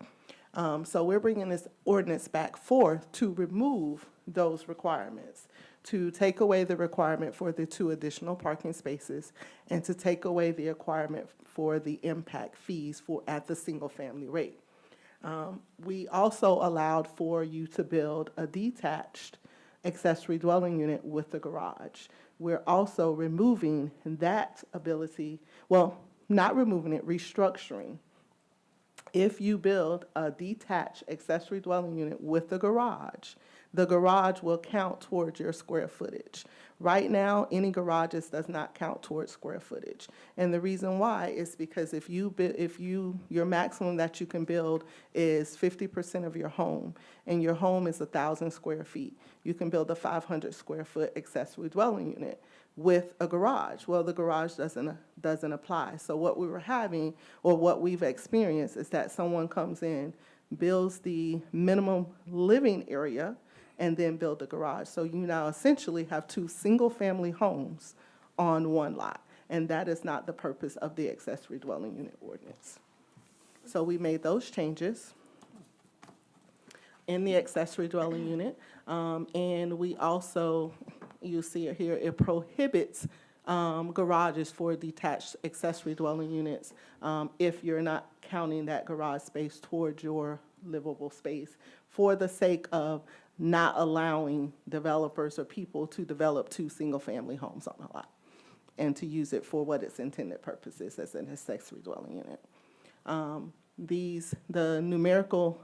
S6: So we're bringing this ordinance back forth to remove those requirements, to take away the requirement for the 2 additional parking spaces, and to take away the requirement for the impact fees at the single-family rate. We also allowed for you to build a detached accessory dwelling unit with a garage. We're also removing that ability, well, not removing it, restructuring. If you build a detached accessory dwelling unit with a garage, the garage will count towards your square footage. Right now, any garages does not count towards square footage. And the reason why is because if your maximum that you can build is 50% of your home, and your home is 1,000 square feet, you can build a 500 square foot accessory dwelling unit with a garage. Well, the garage doesn't apply. So what we were having, or what we've experienced, is that someone comes in, builds the minimum living area, and then build a garage. So you now essentially have two single-family homes on one lot, and that is not the purpose of the accessory dwelling unit ordinance. So we made those changes in the accessory dwelling unit, and we also, you see it here, it prohibits garages for detached accessory dwelling units if you're not counting that garage space towards your livable space, for the sake of not allowing developers or people to develop two single-family homes on a lot and to use it for what its intended purpose is, as an accessory dwelling unit. The numerical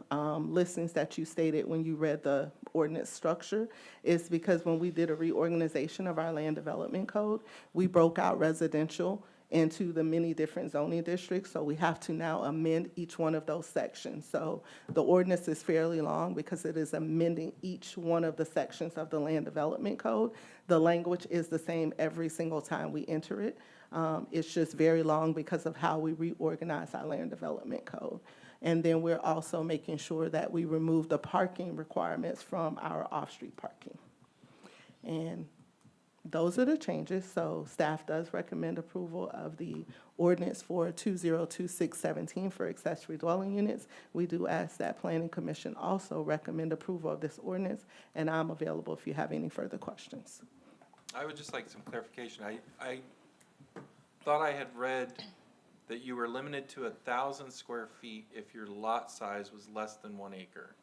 S6: listings that you stated when you read the ordinance structure is because when we did a reorganization of our land development code, we broke out residential into the many different zoning districts, so we have to now amend each one of those sections. So the ordinance is fairly long because it is amending each one of the sections of the land development code. The language is the same every single time we enter it. It's just very long because of how we reorganize our land development code. And then we're also making sure that we remove the parking requirements from our off-street parking. And those are the changes. So staff does recommend approval of the ordinance for 202617 for accessory dwelling units. We do ask that Planning Commission also recommend approval of this ordinance, and I'm available if you have any further questions.
S1: I would just like some clarification. I thought I had read that you were limited to 1,000 square feet if your lot size was less than 1 acre.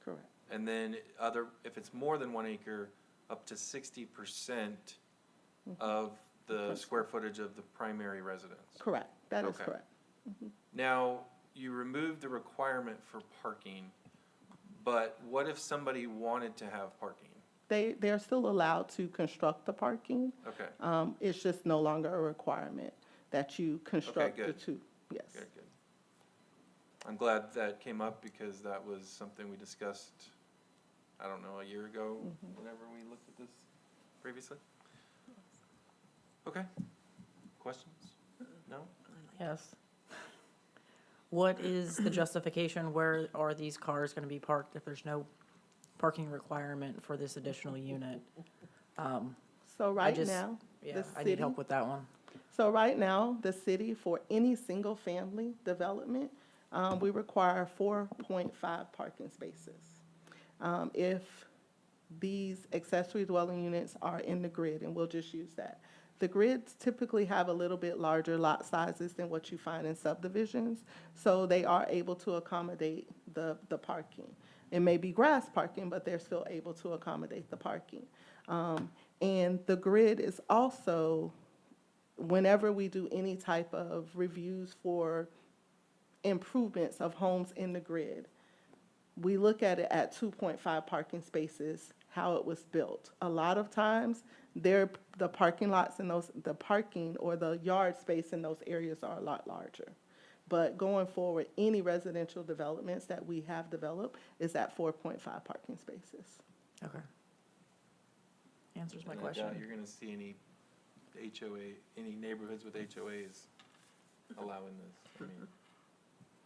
S6: Correct.
S1: And then if it's more than 1 acre, up to 60% of the square footage of the primary residence.
S6: Correct, that is
S1: Okay.
S6: correct.
S1: Now, you removed the requirement for parking, but what if somebody wanted to have parking?
S6: They're still allowed to construct the parking.
S1: Okay.
S6: It's just no longer a requirement that you construct the
S1: good.
S6: two. Yes.
S1: Good, good. I'm glad that came up because that was something we discussed, I don't know, a year ago, whenever we looked at this previously. Okay. Questions? No?
S17: Yes. What is the justification? Where are these cars going to be parked if there's no parking requirement for this additional unit?
S6: So right now,
S17: Yeah,
S6: the
S17: I need help
S6: city-
S17: with that one.
S6: So right now, the city, for any single-family development, we require 4.5 parking spaces. If these accessory dwelling units are in the grid, and we'll just use that. The grids typically have a little bit larger lot sizes than what you find in subdivisions, so they are able to accommodate the parking. It may be grass parking, but they're still able to accommodate the parking. And the grid is also, whenever we do any type of reviews for improvements of homes in the grid, we look at it at 2.5 parking spaces, how it was built. A lot of times, the parking lots in those, the parking or the yard space in those areas are a lot larger. But going forward, any residential developments that we have developed is at 4.5 parking spaces.
S17: Okay. Answers my
S1: And I doubt
S17: question.
S1: you're gonna see any any neighborhoods with HOAs allowing this. I mean,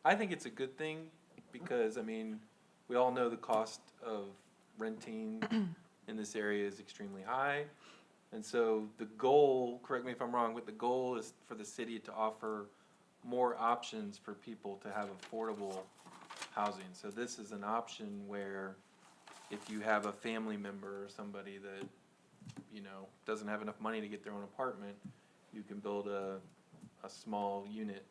S1: I think it's a good thing because, I mean, we all know the cost of renting in this area is extremely high. And so the goal, correct me if I'm wrong, but the goal is for the city to offer more options for people to have affordable housing. So this is an option where if you have a family member or somebody that, you know, doesn't have enough money to get their own apartment, you can build a small unit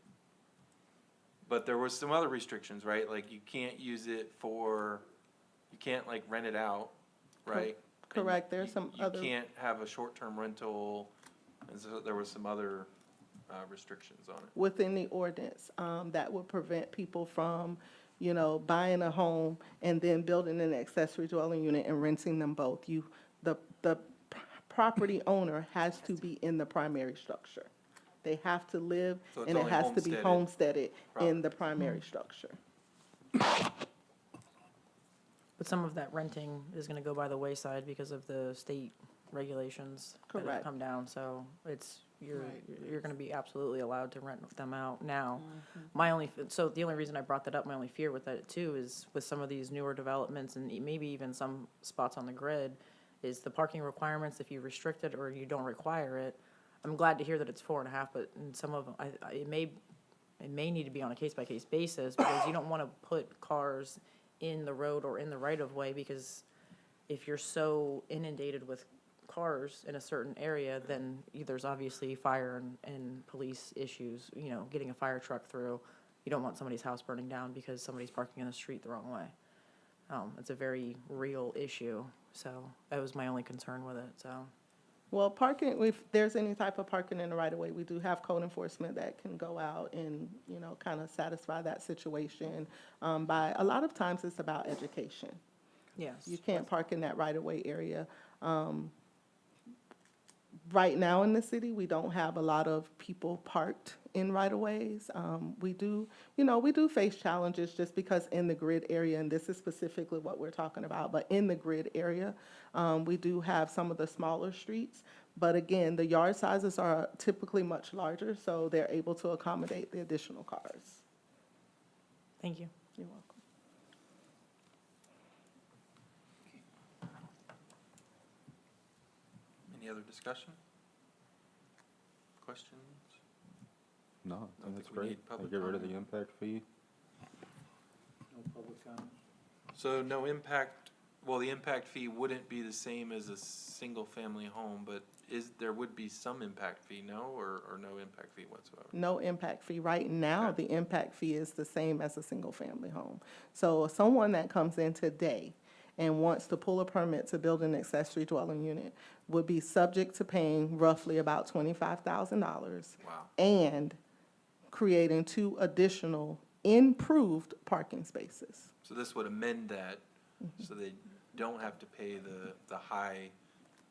S1: But there was some other restrictions, right? Like you can't use it for, you can't like rent it out, right? And
S6: Correct, there's some other.
S1: You can't have a short-term rental, and so there was some other restrictions on it.
S6: Within the ordinance, that would prevent people from, you know, buying a home and then building an accessory dwelling unit and renting them both. The property owner has to be in the primary structure. They have to live,
S1: So it's
S6: and it
S1: only
S6: has to be
S1: homesteaded
S6: homesteaded in the
S1: property.
S6: primary structure.
S17: But some of that renting is gonna go by the wayside because of the state regulations that have
S6: Correct.
S17: come down, so you're gonna be absolutely allowed to rent them out now. My only, so the only reason I brought that up, my only fear with that too, is with some of these newer developments and maybe even some spots on the grid, is the parking requirements, if you restrict it or you don't require it. I'm glad to hear that it's 4.5, but in some of them, it may need to be on a case-by-case basis, because you don't wanna put cars in the road or in the right-of-way, because if you're so inundated with cars in a certain area, then there's obviously fire and police issues, you know, getting a fire truck through. You don't want somebody's house burning down because somebody's parking in the street the wrong way. It's a very real issue, so that was my only concern with it, so.
S6: Well, parking, if there's any type of parking in the right of way, we do have code enforcement that can go out and, you know, kind of satisfy that situation. By, a lot of times it's about education.
S17: Yes.
S6: You can't park in that right of way area. Right now in the city, we don't have a lot of people parked in right of ways. We do, you know, we do face challenges just because in the grid area, and this is specifically what we're talking about, but in the grid area, we do have some of the smaller streets. But again, the yard sizes are typically much larger, so they're able to accommodate the additional cars.
S17: Thank you.
S6: You're welcome.
S1: Any other discussion? Questions?
S10: No, I
S1: Don't
S10: think that's
S1: think we
S10: great.
S1: need public
S10: Get rid of the
S1: comment.
S10: impact fee.
S3: No public comment?
S1: So no impact, well, the impact fee wouldn't be the same as a single-family home, but there would be some impact fee, no, or no impact fee whatsoever?
S6: No impact fee. Right now,
S1: Okay.
S6: the impact fee is the same as a single-family home. So someone that comes in today and wants to pull a permit to build an accessory dwelling unit would be subject to paying roughly about $25,000
S1: Wow.
S6: and creating 2 additional improved parking spaces.
S1: So this would amend that, so they don't have to pay the high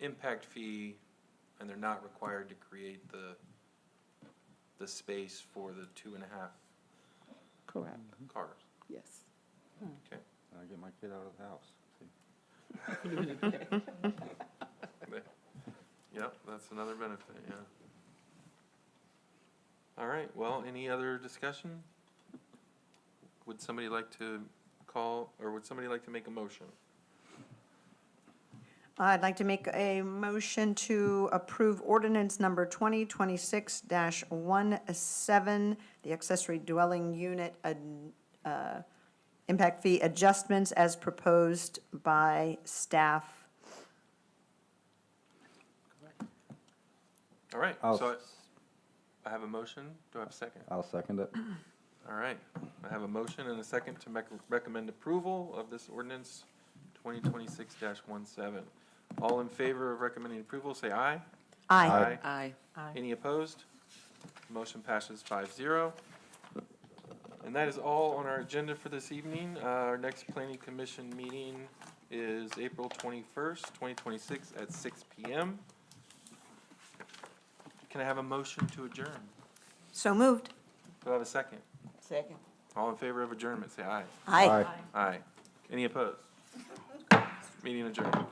S1: impact fee, and they're not required to create the space for the 2.5
S6: Correct.
S1: cars.
S6: Yes.
S1: Okay.
S10: I get my kid out of the house.
S1: Yep, that's another benefit, yeah. All right, well, any other discussion? Would somebody like to call, or would somebody like to make a motion?
S5: I'd like to make a motion to approve ordinance number 2026-17, the accessory dwelling unit impact fee adjustments as proposed by staff.
S1: All right,
S10: I'll
S1: so I have a motion. Do I have a second?
S10: I'll second it.
S1: All right, I have a motion and a second to recommend approval of this ordinance 2026-17. All in favor of recommending approval, say aye.
S5: Aye.
S4: Aye.
S1: Any opposed? Motion passes 5-0. And that is all on our agenda for this evening. Our next planning commission meeting is April 21st, 2026 at 6 p.m. Can I have a motion to adjourn?
S5: So moved.
S1: Do I have a second?
S4: Second.
S1: All in favor of adjournment, say aye.
S5: Aye.
S1: Aye. Any opposed? Meeting adjourned.